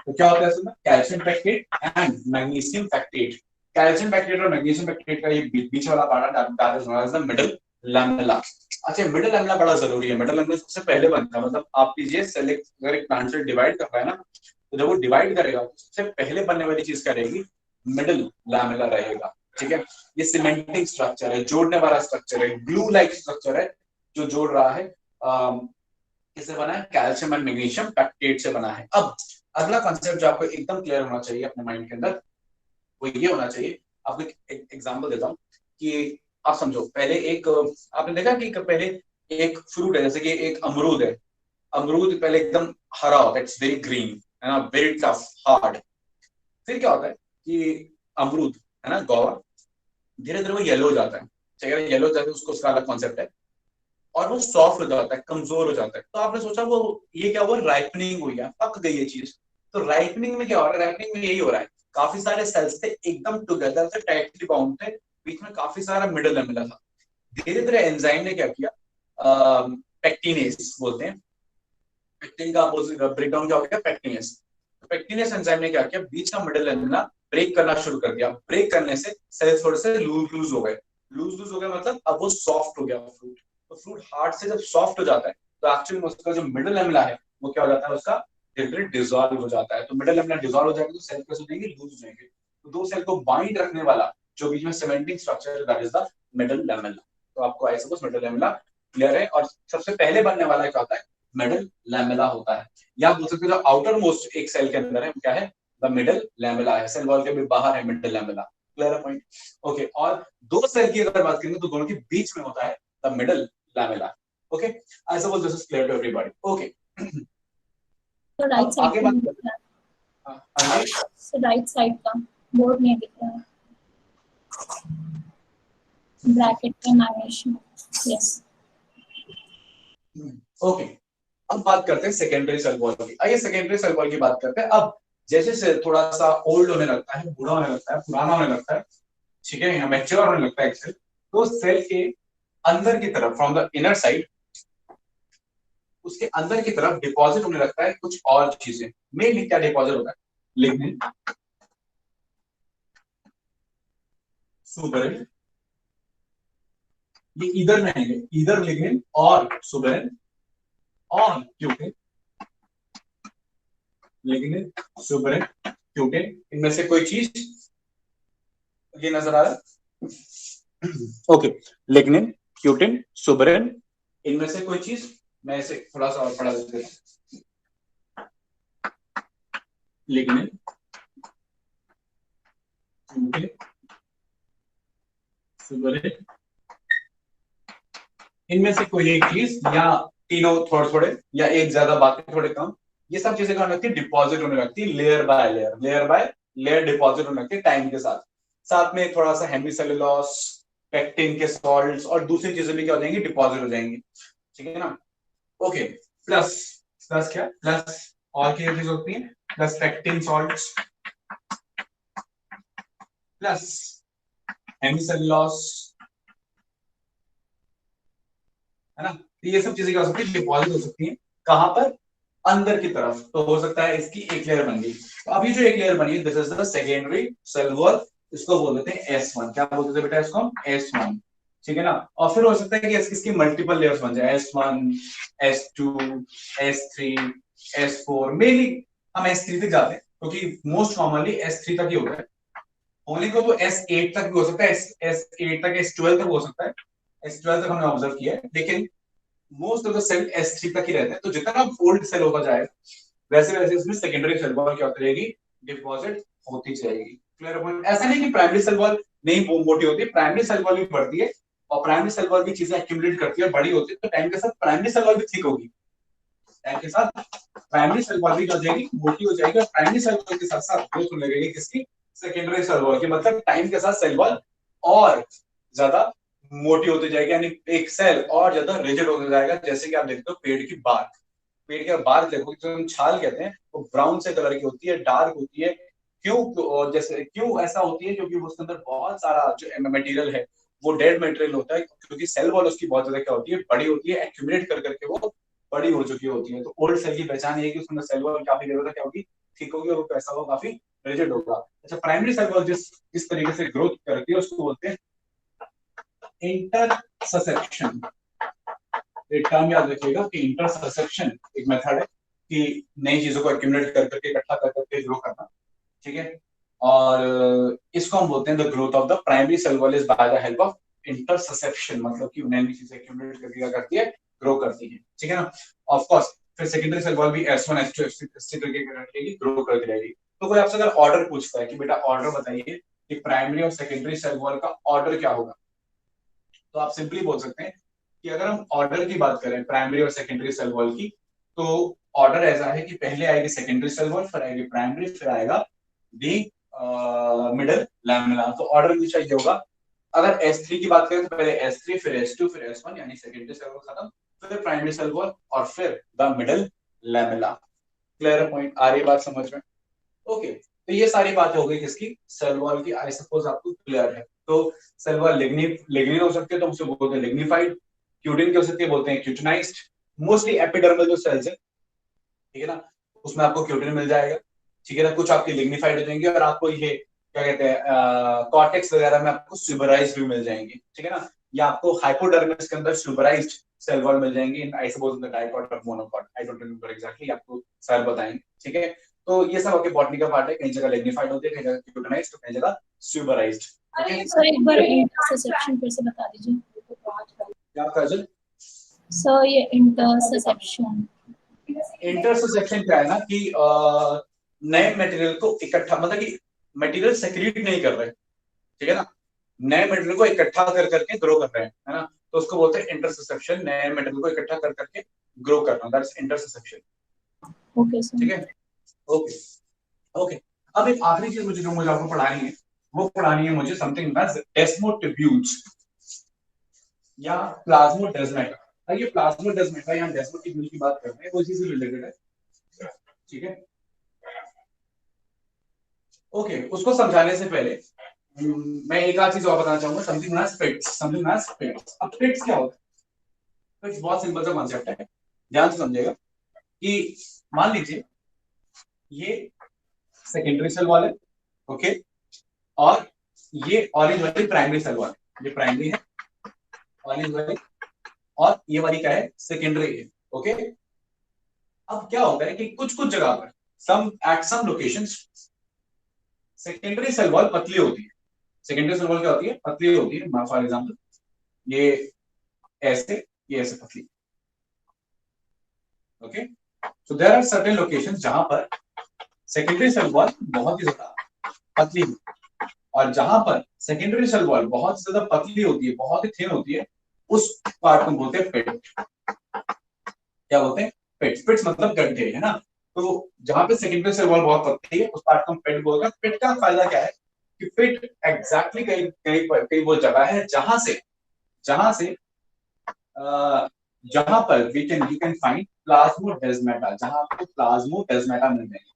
तो क्या होता है इसमें, calcium pectate and magnesium pectate. Calcium pectate और मैग्नीशियम पेक्टेट का ये बीच वाला part that is known as the middle lamella. अच्छा, मिडल लैमेला बड़ा जरूरी है। मिडल लैमेला सबसे पहले बनता है, मतलब आप लीजिए सेल अगर एक प्लांट से डिवाइड कर रहा है ना, तो जब वो डिवाइड करेगा तो सबसे पहले बनने वाली चीज क्या रहेगी, मिडल लैमेला रहेगा, ठीक है। ये सीमेंटिंग स्ट्रक्चर है, जोड़ने वाला स्ट्रक्चर है, ग्लू लाइक स्ट्रक्चर है जो जोड़ रहा है। किससे बना है, कैल्शियम एंड मैग्नीशियम पेक्टेट से बना है। अब अगला कॉन्सेप्ट जो आपको एकदम क्लियर होना चाहिए अपने माइंड के अंदर, वो ये होना चाहिए। आपको एक एग्जांपल देता हूँ कि आप समझो, पहले एक आपने देखा कि पहले एक फ्रूट है, जैसे कि एक अमरूद है। अमरूद पहले एकदम हरा होता है, इट्स वेरी ग्रीन, है ना, वेरी टफ, हार्ड। फिर क्या होता है कि अमरूद, है ना, गौवा, धीरे धीरे वो येलो हो जाता है, चाहिए येलो हो जाता है, उसको उसका अलग कॉन्सेप्ट है, और वो सॉफ्ट हो जाता है, कमजोर हो जाता है। तो आपने सोचा वो ये क्या हुआ, राइपनिंग हुई है, पक गई है चीज। तो राइपनिंग में क्या हो रहा है, राइपनिंग में यही हो रहा है, काफी सारे सेल्स थे एकदम टुगेदर थे, टाइटली बाउंड थे, बीच में काफी सारा मिडल लैमेला था। धीरे धीरे एंजाइम ने क्या किया, पेक्टिनेस बोलते हैं, पेक्टिन का ब्रेकडाउन क्या हो गया, पेक्टिनेस। पेक्टिनेस एंजाइम ने क्या किया, बीच का मिडल लैमेला ब्रेक करना शुरू कर दिया। ब्रेक करने से सेल्स थोड़े से लूज हो गए, लूज हो गए, मतलब अब वो सॉफ्ट हो गया फ्रूट। तो फ्रूट हार्ड से जब सॉफ्ट हो जाता है तो एक्चुअली में उसका जो मिडल लैमेला है वो क्या हो जाता है, उसका धीरे धीरे डिसॉल्व हो जाता है। तो मिडल लैमेला डिसॉल्व हो जाएगा तो सेल कैसे हो जाएंगे, लूज हो जाएंगे। तो दो सेल को बाइंड रखने वाला जो बीच में सीमेंटिंग स्ट्रक्चर है, that is the middle lamella. तो आपको I suppose middle lamella clear है। और सबसे पहले बनने वाला क्या होता है, मिडल लैमेला होता है। या आप बोल सकते हो जो आउटर मोस्ट एक सेल के अंदर है वो क्या है, द मिडल लैमेला है, सेल वॉल के भी बाहर है middle lamella. Clear point? Okay, और दो सेल की अगर बात करें तो दोनों के बीच में होता है the middle lamella. Okay, I suppose this is clear to everybody. Okay, तो राइट अब साइड आगे का बात नहीं करते दिख रहा है, हैं। आगे so राइट साइड का बोर्ड नहीं दिख रहा है, ब्रैकेट का नारेशन। यस, ओके, अब बात करते हैं सेकेंडरी सेल वॉल की। आइए सेकेंडरी सेल वॉल की बात करते हैं। अब जैसे सेल थोड़ा सा ओल्ड होने लगता है, बूढ़ा होने लगता है, पुराना होने लगता है, ठीक है, या मैच्योर होने लगता है सेल, तो सेल के अंदर की तरफ फ्रॉम द इनर साइड, उसके अंदर की तरफ डिपॉजिट होने लगता है कुछ और चीजें। मेनली क्या डिपॉजिट होता है? लिग्निन, सुबेरिन, ये इधर में आएंगे, इधर लिग्निन और सुबेरिन और क्यूटिन, लिग्निन, सुबेरिन, क्यूटिन, इनमें से कोई चीज ये नजर आ रहा है? ओके, लिग्निन, क्यूटिन, सुबेरिन, इनमें से कोई चीज, मैं इसे थोड़ा सा और पढ़ा देता हूं। लिग्निन, क्यूटिन, सुबेरिन, इनमें से कोई एक चीज या तीनों थोड़े थोड़े या एक ज्यादा बाकी थोड़े कम, ये सब चीजें क्या लगती है? डिपॉजिट होने लगती है layer by layer, layer by layer deposit होने लगती है टाइम के साथ। साथ में थोड़ा सा हेमीसेलुलोस, पेक्टिन के सॉल्ट्स और दूसरी चीजें भी क्या हो जाएंगी? डिपॉजिट हो जाएंगी, ठीक है ना? ओके, प्लस प्लस क्या? प्लस और क्या चीज होती है? प्लस पेक्टिन सॉल्ट्स, प्लस हेमीसेलुलोस, है ना? तो ये सब चीजें क्या हो सकती है? डिपॉजिट हो सकती है। कहां पर? अंदर की तरफ। तो हो सकता है इसकी एक लेयर बन गई। तो अभी जो एक लेयर बनी है, this is the secondary cell wall, इसको बोल देते हैं S1। क्या बोलते थे बेटा इसको? S1, ठीक है ना? और फिर हो सकता है कि इसकी मल्टीपल लेयर्स बन जाए, S1, S2, S3, S4। Mainly हम S3 तक जाते हैं क्योंकि मोस्ट कॉमनली S3 तक ही होता है। होने को तो S8 तक भी हो सकता है, S8 तक, S12 तक हो सकता है, S12 तक हमने ऑब्जर्व किया है, लेकिन most of the cell S3 तक ही रहता है। तो जितना ओल्ड सेल होता जाएगा वैसे वैसे इसमें सेकेंडरी सेल वॉल क्या होती रहेगी? डिपॉजिट होती जाएगी। Clear point? ऐसा नहीं कि प्राइमरी सेल वॉल नहीं मोटी होती है, प्राइमरी सेल वॉल भी बढ़ती है और प्राइमरी सेल वॉल भी चीजें एक्यूमुलेट करती है, बड़ी होती है, तो टाइम के साथ प्राइमरी सेल वॉल भी ठीक होगी। टाइम के साथ प्राइमरी सेल वॉल भी क्या हो जाएगी? मोटी हो जाएगी और प्राइमरी सेल वॉल के साथ साथ ग्रोथ होने लगेगी किसकी? सेकेंडरी सेल वॉल की। मतलब टाइम के साथ सेल वॉल और ज्यादा मोटी होती जाएगी, यानी एक सेल और ज्यादा रिजिड होता जाएगा। जैसे कि आप देखते हो पेड़ की बार्क, पेड़ का बार्क देखो, जो हम छाल कहते हैं, वो ब्राउन से कलर की होती है, डार्क होती है। क्यों? जैसे क्यों ऐसा होती है? क्योंकि उसके अंदर बहुत सारा जो मटेरियल है वो डेड मटेरियल होता है, क्योंकि सेल वॉल उसकी बहुत ज्यादा क्या होती है? बड़ी होती है, एक्यूमुलेट कर करके वो बड़ी हो चुकी होती है। तो ओल्ड सेल की पहचान ये है कि उसमें सेल वॉल काफी ज्यादा क्या होगी? ठीक होगी, और वो कैसा होगा? काफी रिजिड होगा। अच्छा, प्राइमरी सेल वॉल जिस तरीके से ग्रोथ करती है उसको बोलते हैं इंटरससेप्शन। एक टर्म याद रखिएगा कि इंटरससेप्शन एक मेथड है कि नई चीजों को एक्यूमुलेट कर करके, इकट्ठा कर करके ग्रो करना, ठीक है? और इसको हम बोलते हैं the growth of the primary cell wall is by the help of intussusception. मतलब कि नई चीजें एक्यूमुलेट करके क्या करती है? ग्रो करती है, ठीक है ना? ऑफ कोर्स फिर सेकेंडरी सेल वॉल भी S1, S2, S3 तरीके की ग्रो करती रहेगी। तो कोई आपसे अगर ऑर्डर पूछता है कि बेटा ऑर्डर बताइए कि प्राइमरी और सेकेंडरी सेल वॉल का ऑर्डर क्या होगा, तो आप सिंपली बोल सकते हैं कि अगर हम ऑर्डर की बात करें प्राइमरी और सेकेंडरी सेल वॉल की, तो ऑर्डर ऐसा है कि पहले आएगी सेकेंडरी सेल वॉल, फिर आएगी प्राइमरी, फिर आएगा दी मिडल लैमेला। तो ऑर्डर हमेशा ये होगा। अगर S3 की बात करें तो पहले S3, फिर S2, फिर S1, यानी सेकेंडरी सेल वॉल खत्म, फिर प्राइमरी सेल वॉल और फिर the middle lamella. Clear point? आ रही बात समझ में? ओके, तो ये सारी बातें हो गई किसकी? सेल वॉल की। आई सपोज आपको क्लियर है। तो सेल वॉल लिग्निन हो सकती है तो उसे बोलते हैं लिग्निफाइड, क्यूटिन की हो सकती है, बोलते हैं क्यूटिनाइज्ड। मोस्टली एपिडर्मल जो सेल्स है, ठीक है ना, उसमें आपको क्यूटिन मिल जाएगा, ठीक है ना? कुछ आपकी लिग्निफाइड हो जाएंगे और आपको ये क्या कहते हैं कॉर्टेक्स वगैरह में आपको सुबराइज्ड भी मिल जाएंगे, ठीक है ना? या आपको हाइपोडर्मिस के अंदर सुबराइज्ड सेल वॉल मिल जाएंगे in I suppose in the dicot और monocot. I don't remember exactly, आपको सर बताएंगे, ठीक है? तो ये सब आपके बॉटनी का पार्ट है। कहीं जगह लिग्निफाइड होते हैं, कहीं जगह क्यूटिनाइज्ड, तो कहीं जगह सुबराइज्ड। सर एक बार इंटरसेप्शन फिर से बता दीजिए। क्या काजल? सर ये इंटरसेप्शन इंटरसेप्शन क्या है ना कि नए मटेरियल को इकट्ठा, मतलब कि मटेरियल सेक्रीट नहीं कर रहे, ठीक है ना, नए मटेरियल को इकट्ठा कर करके ग्रो कर रहे हैं, है ना, तो उसको बोलते हैं इंटरसेप्शन, नए मटेरियल को इकट्ठा कर करके ग्रो करना, दैट्स इंटरसेप्शन। Okay sir. ठीक है, ओके ओके। अब एक आखिरी चीज मुझे जो मुझे आपको पढ़ानी है, वो पढ़ानी है मुझे समथिंग एज डेस्मोटिब्यूल्स या प्लाज्मोडेस्माटा। ये प्लाज्मोडेस्माटा या डेस्मोटिब्यूल की बात कर रहे हैं, वो इसी से रिलेटेड है, ठीक है। ओके, उसको समझाने से पहले मैं एक आध चीज और बताना चाहूंगा, समथिंग एज पिट्स, समथिंग एज पिट्स। अब पिट्स क्या होता है? पिट्स बहुत सिंपल सा कॉन्सेप्ट है, ध्यान से समझिएगा कि मान लीजिए ये सेकेंडरी सेल वॉल है, ओके, और ये ऑरेंज वाली प्राइमरी सेल वॉल है, ये प्राइमरी है ऑरेंज वाली, और ये वाली क्या है? सेकेंडरी है, ओके। अब क्या होता है कि कुछ कुछ जगह पर some at some locations secondary cell wall पतली होती है। सेकेंडरी सेल वॉल क्या होती है? पतली होती है। फॉर एग्जांपल ये ऐसे पतली, okay. So there are certain locations जहां पर सेकेंडरी सेल वॉल बहुत ही ज्यादा पतली होती है, और जहां पर सेकेंडरी सेल वॉल बहुत ज्यादा पतली होती है, बहुत ही थिन होती है, उस पार्ट को बोलते हैं पिट। क्या बोलते हैं? पिट। पिट्स मतलब गड्ढे, है ना। तो जहां पे सेकेंडरी सेल वॉल बहुत पतली है, उस पार्ट को हम पिट बोलते हैं। पिट का फायदा क्या है कि पिट एग्जैक्टली कहीं वो जगह है जहां पर यू कैन फाइंड प्लाज्मोडेस्माटा, जहां आपको प्लाज्मोडेस्माटा मिल जाएंगे,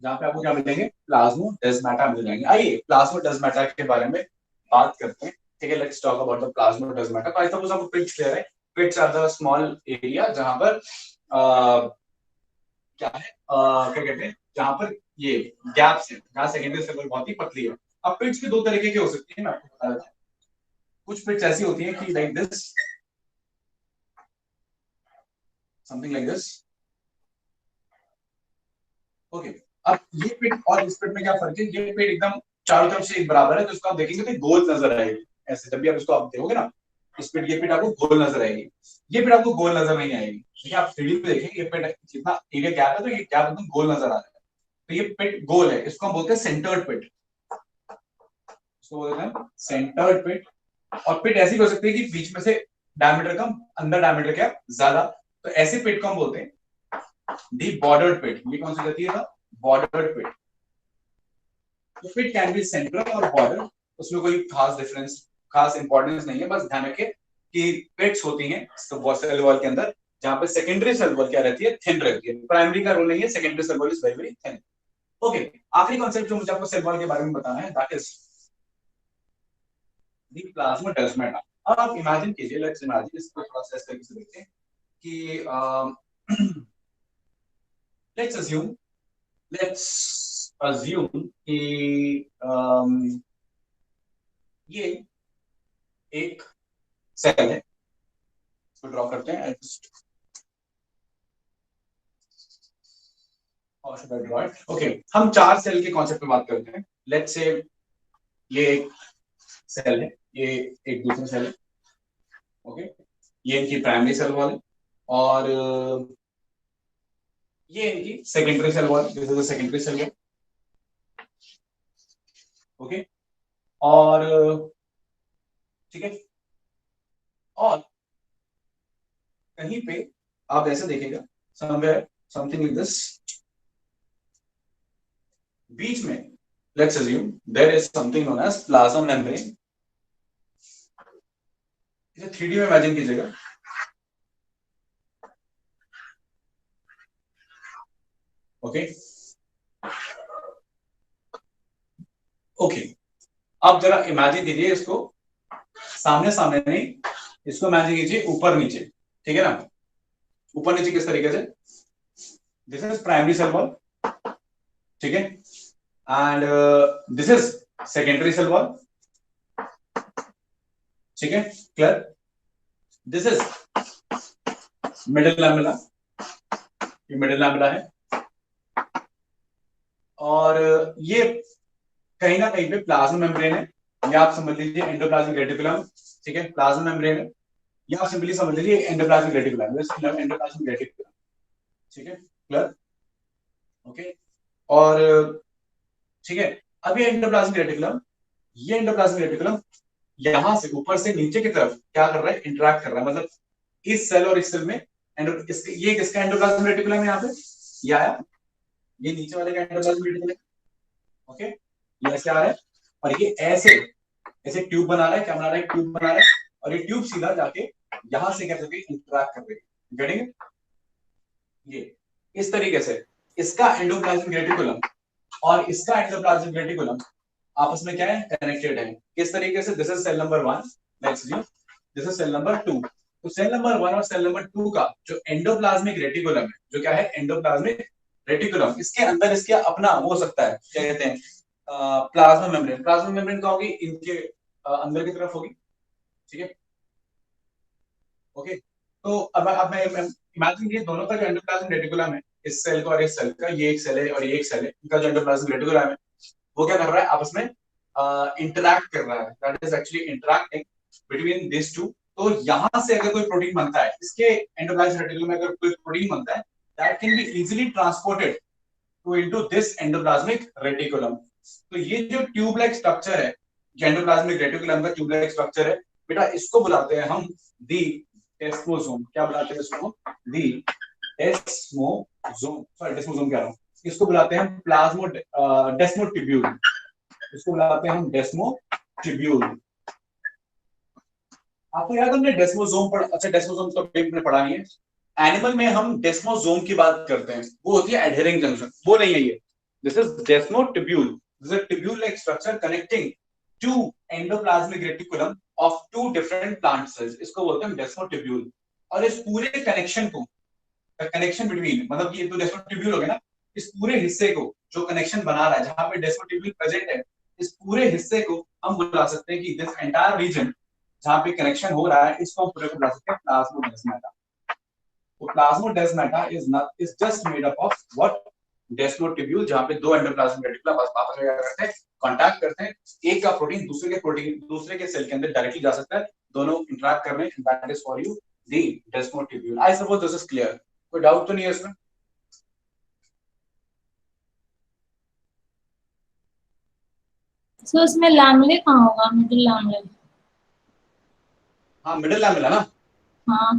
जहां पे आपको क्या मिलेंगे? प्लाज्मोडेस्माटा मिल जाएंगे। आइए प्लाज्मोडेस्माटा के बारे में बात करते हैं, ठीक है। Let's talk about the plasmodesmata. तो आई सपोज आपको पिट्स क्लियर है। Pits are the small area जहां पर क्या है, क्या कहते हैं, जहां पर ये गैप्स है, जहां सेकेंडरी सेल वॉल बहुत ही पतली है। अब पिट्स भी दो तरीके की हो सकती है, मैं आपको बता देता हूं। कुछ पिट्स ऐसी होती है कि like this, something like this, okay. अब ये पिट और इस पिट में क्या फर्क है? ये पिट एकदम चारों तरफ से एक बराबर है, तो इसको आप देखेंगे तो गोल नजर आएगी ऐसे। जब भी आप इसको आप देखोगे ना, ये पिट आपको गोल नजर आएगी, ये पिट आपको गोल नजर नहीं आएगी। ठीक है, आप 3D पे देखेंगे, ये पिट जितना एरिया गैप है, तो ये गैप एकदम गोल नजर आ रहा है, तो ये पिट गोल है। इसको हम बोलते हैं सेंटर्ड पिट, इसको बोलते हैं सेंटर्ड पिट। और पिट ऐसी हो सकती है कि बीच में से डायमीटर कम, अंदर डायमीटर क्या ज्यादा, तो ऐसे पिट को हम बोलते हैं दी बॉर्डर्ड पिट। ये कौन सी रहती है? बॉर्डर्ड पिट। तो पिट कैन बी सेंट्रल और बॉर्डर, उसमें कोई खास डिफरेंस, खास इंपॉर्टेंस नहीं है। बस ध्यान रखें कि पिट्स होती हैं तो सेल वॉल के अंदर, जहां पे सेकेंडरी सेल वॉल क्या रहती है? थिन रहती है। प्राइमरी का रोल नहीं है, secondary cell wall is very very thin, okay. आखिरी कॉन्सेप्ट जो मुझे आपको सेल वॉल के बारे में बताना है, दैट इज दी प्लाज्मोडेस्माटा। अब आप इमेजिन कीजिए, लेट्स इमेजिन, इसको थोड़ा सा इस तरीके से देखते हैं कि लेट्स अज्यूम कि ये एक सेल है, इसको ड्रॉ करते हैं। ओके, हम 4 सेल के कॉन्सेप्ट पे बात करते हैं। लेट्स से ये एक सेल है, ये एक दूसरा सेल है, ओके। ये इनकी प्राइमरी सेल वॉल है, और ये इनकी secondary cell wall, this is the secondary cell wall, okay. और ठीक है, और कहीं पे आप ऐसे देखेगा, समवेयर समथिंग लाइक दिस, बीच में let's assume there is something known as plasma membrane. इसे 3D में इमेजिन कीजिएगा, ओके ओके। अब जरा इमेजिन कीजिए इसको सामने सामने नहीं, इसको इमेजिन कीजिए ऊपर नीचे, ठीक है ना। ऊपर नीचे किस तरीके से? This is primary cell wall, ठीक है, and this is secondary cell wall, ठीक है, clear. This is middle lamella, ये मिडिल लैमेला है, और ये कहीं ना कहीं पे प्लाज्मा मेम्ब्रेन है, या आप समझ लीजिए एंडोप्लाज्मिक रेटिकुलम, ठीक है। प्लाज्मा मेम्ब्रेन है, या आप सिंपली समझ लीजिए एंडोप्लाज्मिक रेटिकुलम, एंडोप्लाज्मिक रेटिकुलम, ठीक है, क्लियर, ओके। और ठीक है, अब ये एंडोप्लाज्मिक रेटिकुलम, ये एंडोप्लाज्मिक रेटिकुलम यहां से ऊपर से नीचे की तरफ क्या कर रहा है, इंटरेक्ट कर रहा है, मतलब इस सेल और इस सेल में ये किसका एंडोप्लाज्मिक रेटिकुलम है, यहाँ पे ये आया, ये नीचे वाले का एंडोप्लाज्मिक रेटिकुलम, ओके, ये ऐसे आ रहा है और ये ऐसे ऐसे ट्यूब बना रहा है, क्या बना रहा है, ट्यूब बना रहा है, और ये ट्यूब सीधा जाके यहां से क्या करके इंटरेक्ट कर रही है, गेटिंग, ये इस तरीके से इसका एंडोप्लाज्मिक रेटिकुलम और इसका एंडोप्लाज्मिक रेटिकुलम आपस में क्या है, कनेक्टेड है। किस तरीके से, this is cell number 1, let's see, this is cell number 2। तो सेल नंबर 1 और सेल नंबर 2 का जो एंडोप्लाज्मिक रेटिकुलम है, जो क्या है, एंडोप्लाज्मिक रेटिकुलम, इसके अंदर इसके अपना वो हो सकता है, क्या कहते हैं, प्लाज्मा मेम्ब्रेन। प्लाज्मा मेम्ब्रेन का होगी इनके अंदर की तरफ होगी, ठीक है, ओके। तो अब मैं इमेजिन, ये दोनों का जो एंडोप्लाज्मिक रेटिकुलम है, इस सेल का और इस सेल का, ये एक सेल है और ये एक सेल है, इनका जो एंडोप्लाज्मिक रेटिकुलम है वो क्या कर रहा है, आपस में इंटरैक्ट कर रहा है, that is actually interacting between this two. तो यहां से अगर कोई प्रोटीन बनता है, इसके एंडोप्लाज्मिक रेटिकुलम में अगर कोई प्रोटीन बनता है, that can be easily transported to into this endoplasmic reticulum. तो ये जो ट्यूब लाइक स्ट्रक्चर है, जो एंडोप्लाज्मिक रेटिकुलम का ट्यूब लाइक स्ट्रक्चर है, बेटा इसको बुलाते हैं हम दी डेस्मोसोम। क्या बुलाते हैं इसको, दी डेस्मोसोम, सॉरी डेस्मोसोम कह रहा हूं, इसको बुलाते हैं प्लाज्मो डेस्मोटिब्यूल, इसको बुलाते हैं हम डेस्मोटिब्यूल। आपको याद है हमने डेस्मोसोम पढ़ा, अच्छा डेस्मोसोम तो हमने पढ़ा नहीं है, एनिमल में हम डेस्मोसोम की बात करते हैं, वो होती है एडहेरिंग जंक्शन, वो नहीं है ये, this is desmotubule, this is tubule like structure connecting to endoplasmic reticulum of two different plant cells, इसको बोलते हैं डेस्मोटिब्यूल। और इस पूरे कनेक्शन को, कनेक्शन बिटवीन, मतलब ये तो डेस्मोटिब्यूल हो गया ना, इस पूरे हिस्से को जो कनेक्शन बना रहा है, जहां पे डेस्मोटिब्यूल प्रेजेंट है, इस पूरे हिस्से को हम बुला सकते हैं कि दिस एंटायर रीजन जहां पे कनेक्शन हो रहा है, इसको हम पूरे को बुला सकते हैं प्लाज्मोडेस्माटा। तो plasmodesmata is just made up of what, desmotubule, जहां पे दो एंडोप्लाज्मिक रेटिकुलम आपस में क्या करते हैं, कांटेक्ट करते हैं, एक का प्रोटीन दूसरे के सेल के अंदर डायरेक्टली जा सकता है, दोनों इंटरेक्ट कर रहे हैं, that is for you the desmotubule. I suppose this is clear, कोई डाउट तो नहीं है इसमें? सो इसमें लैमेले कहाँ होगा, मिडिल लैमेले? हाँ मिडिल लैमेला ना, हाँ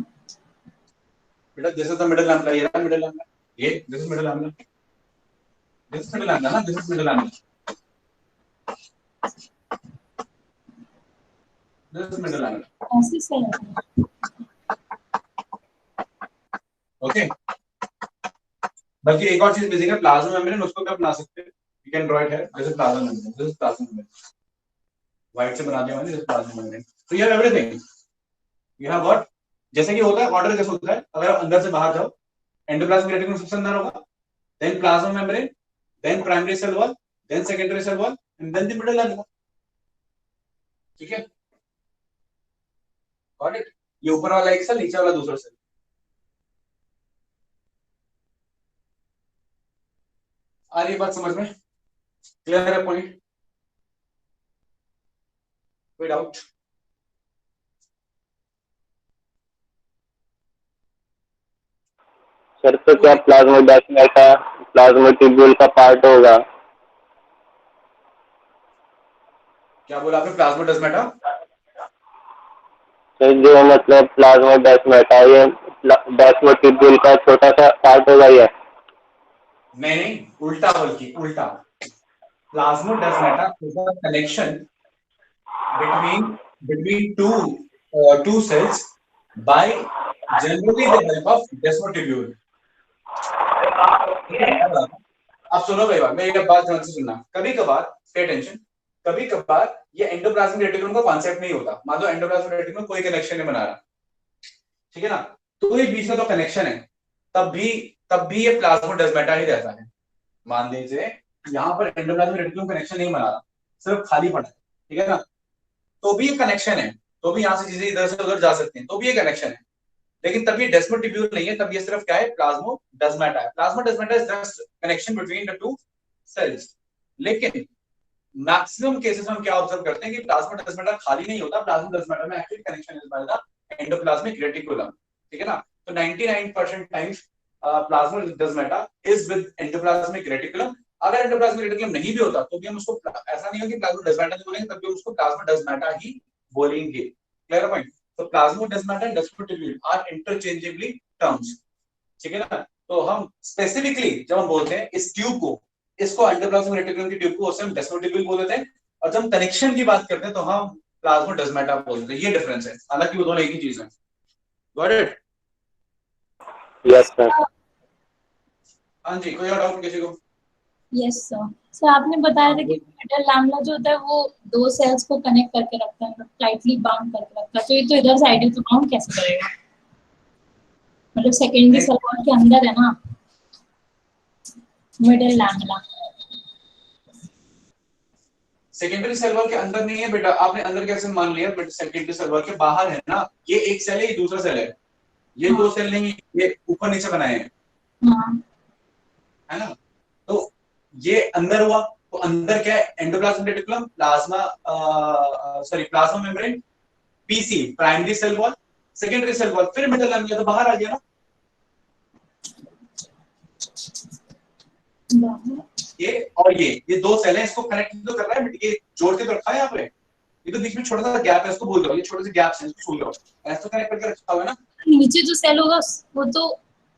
बेटा this is the middle lamella, ये रहा मिडिल लैमेला, ये this is middle lamella, this is middle lamella ना, this is middle lamella, this is middle lamella, ऐसे से है। ओके। बल्कि एक और चीज मिसिंग है, प्लाज्मा मेम्ब्रेन, उसको क्या बना सकते हैं, you can draw it here, this is plasma membrane, this is plasma membrane, white से बना दिया मैंने, दिस इज प्लाज्मा मेम्ब्रेन। तो you have everything, you have what, जैसे कि होता है ऑर्डर कैसे होता है, अगर आप अंदर से बाहर जाओ, एंडोप्लाज्मिक रेटिकुलम सबसे अंदर होगा, then plasma membrane, then primary cell wall, then secondary cell wall, and then the middle lamella, ठीक है, गॉट इट। ये ऊपर वाला एक सेल, नीचे वाला दूसरा सेल। आ रही बात समझ में, क्लियर है पॉइंट, कोई डाउट? सर तो क्या प्लाज्मोडेस्माटा प्लाज्मोटिब्यूल का पार्ट होगा? क्या बोला आपने, प्लाज्मोडेस्माटा? सर जो मतलब प्लाज्मोडेस्माटा ये डेस्मोटिब्यूल का छोटा सा पार्ट होगा ये? नहीं, उल्टा, बल्कि उल्टा, plasmodesmata is the connection between two cells by generally the help of desmotibule. अब सुनो भाई, मैं एक बात ध्यान से सुनना, कभी कभार पे अटेंशन, कभी कभार ये एंडोप्लाज्मिक रेटिकुलम का कॉन्सेप्ट नहीं होता, मान लो एंडोप्लाज्मिक रेटिकुलम कोई कनेक्शन नहीं बना रहा, ठीक है ना, तो ये बीच में तो कनेक्शन है, तब भी ये प्लाज्मोडेस्माटा ही रहता है। मान लीजिए यहाँ पर एंडोप्लाज्मिक रेटिकुलम कनेक्शन नहीं बना रहा, सिर्फ खाली पड़ा है, ठीक है ना, तो भी ये कनेक्शन है, तो भी यहाँ से चीजें इधर से उधर जा सकती हैं, तो भी ये कनेक्शन है, लेकिन तब ये डेस्मोटिब्यूल नहीं है, तब ये सिर्फ क्या है, प्लाज्मोडेस्माटा है। Plasmodesmata is just connection between the two cells. लेकिन मैक्सिमम केसेस में हम क्या ऑब्जर्व करते हैं कि प्लाज्मोडेस्माटा खाली नहीं होता, प्लाज्मोडेस्माटा में actually connection is by the endoplasmic reticulum, ठीक है ना। तो 99% times plasmodesmata is with endoplasmic reticulum. अगर एंडोप्लाज्मिक रेटिकुलम नहीं भी होता तो भी हम उसको ऐसा नहीं है कि प्लाज्मोडेस्माटा नहीं बोलेंगे, तब भी उसको प्लाज्मोडेस्माटा ही बोलेंगे। Clear point? तो plasmodesmata and desmotubule are interchangeably terms, ठीक है ना। तो हम स्पेसिफिकली जब हम बोलते हैं इस ट्यूब को, इसको एंडोप्लाज्मिक रेटिकुलम की ट्यूब को उसे हम डेस्मोटिब्यूल बोल देते हैं, और जब हम कनेक्शन की बात करते हैं तो हम प्लाज्मोडेस्माटा बोल देते हैं। ये डिफरेंस है, हालांकि वो दोनों एक ही चीज है। Got it? Yes sir. हाँ जी, कोई और डाउट किसी को? Yes sir. सर आपने बताया था कि मेटल लैमेला जो होता है वो दो सेल्स को कनेक्ट करके रखता है, मतलब टाइटली बाउंड करके रखता है, तो ये तो इधर साइड है, तो बाउंड कैसे करेगा? मतलब सेकेंडरी सेल वॉल के अंदर है ना middle lamella. Secondary cell wall के अंदर नहीं है बेटा, आपने अंदर कैसे मान लिया? बट सेकेंडरी सेल वॉल के बाहर है ना, ये एक सेल है, ये दूसरा सेल है, ये दो सेल नहीं, ये ऊपर नीचे बनाए हैं, है ना। तो ये अंदर हुआ, तो अंदर क्या है? Endoplasmic reticulum, plasma membrane, PC primary cell wall, secondary cell wall, फिर मिडल लैमेला, तो बाहर आ गया ना। ये और ये दो सेल हैं, इसको कनेक्ट तो कर रहा है, बट ये जोड़ के तो रखा है यहाँ पे, ये तो बीच में छोटा सा गैप है, इसको भूल जाओ, ये छोटे से गैप्स हैं, इसको भूल जाओ, ऐसे तो कनेक्ट करके रखा हुआ है ना। नीचे जो सेल होगा वो तो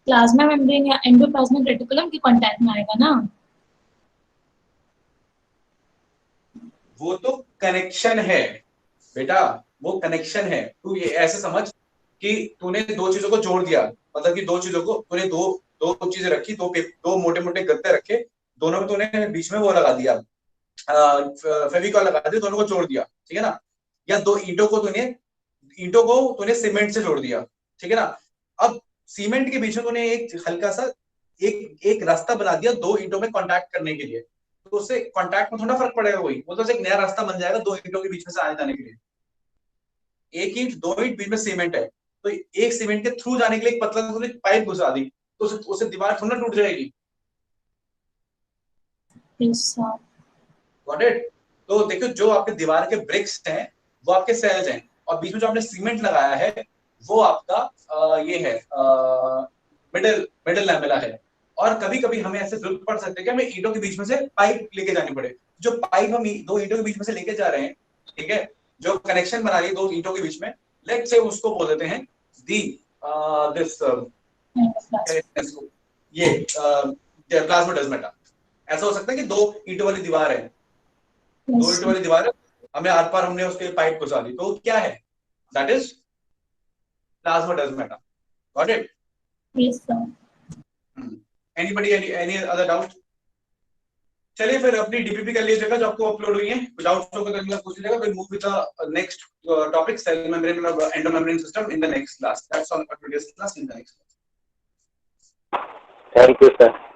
प्लाज्मा मेम्ब्रेन या एंडोप्लाज्मिक रेटिकुलम के कांटेक्ट में आएगा ना। वो तो कनेक्शन है बेटा, वो कनेक्शन है। तू ये ऐसे समझ कि तूने दो चीजों को जोड़ दिया, मतलब कि दो चीजों को तूने दो चीजें रखी, दो मोटे मोटे गत्ते रखे, दोनों में तूने बीच में वो लगा दिया, फेविकॉल लगा दिया, दोनों को जोड़ दिया, ठीक है ना। या दो ईंटों को तूने सीमेंट से जोड़ दिया, ठीक है ना। अब सीमेंट के बीच में तूने एक हल्का सा एक रास्ता बना दिया दो ईंटों में कांटेक्ट करने के लिए, तो उससे कांटेक्ट में थोड़ा फर्क पड़ेगा, वही वो तो एक नया रास्ता बन जाएगा दो ईंटों के बीच में से आने जाने के लिए। एक ईंट दो ईंट बीच में सीमेंट है, तो एक सीमेंट के थ्रू जाने के लिए एक पतला सा पाइप घुसा दी, तो उससे दीवार थोड़ा टूट जाएगी। Got it? तो देखो, जो आपके दीवार के ब्रिक्स हैं वो आपके सेल्स हैं, और बीच में जो आपने सीमेंट लगाया है वो आपका ये है मिडल लैमेला है। और कभी कभी हमें ऐसे जरूरत पड़ सकती है कि हमें ईंटों के बीच में से पाइप लेके जानी पड़े। जो पाइप हम दो ईंटों के बीच में से लेके जा रहे हैं, ठीक है, जो कनेक्शन बना रही है दो ईंटों के बीच में, लेट्स से उसको बोल देते हैं दी दिस ये प्लाज्मोडेस्माटा। ऐसा हो सकता है कि दो ईंटों वाली दीवार है, दो ईंटों वाली दीवार है, हमें आर पार हमने उसके पाइप घुसा दी, तो क्या है? That is plasmodesmata. Got it? Yes sir. Anybody any other doubt? चलिए फिर अपनी डीपीपी कर लीजिएगा जो आपको अपलोड हुई है, कुछ डाउट्स हो तो पूछ लीजिएगा, फिर move with the next topic, cell membrane और endomembrane system in the next class. That's all for today's class, in the next class. Thank you sir.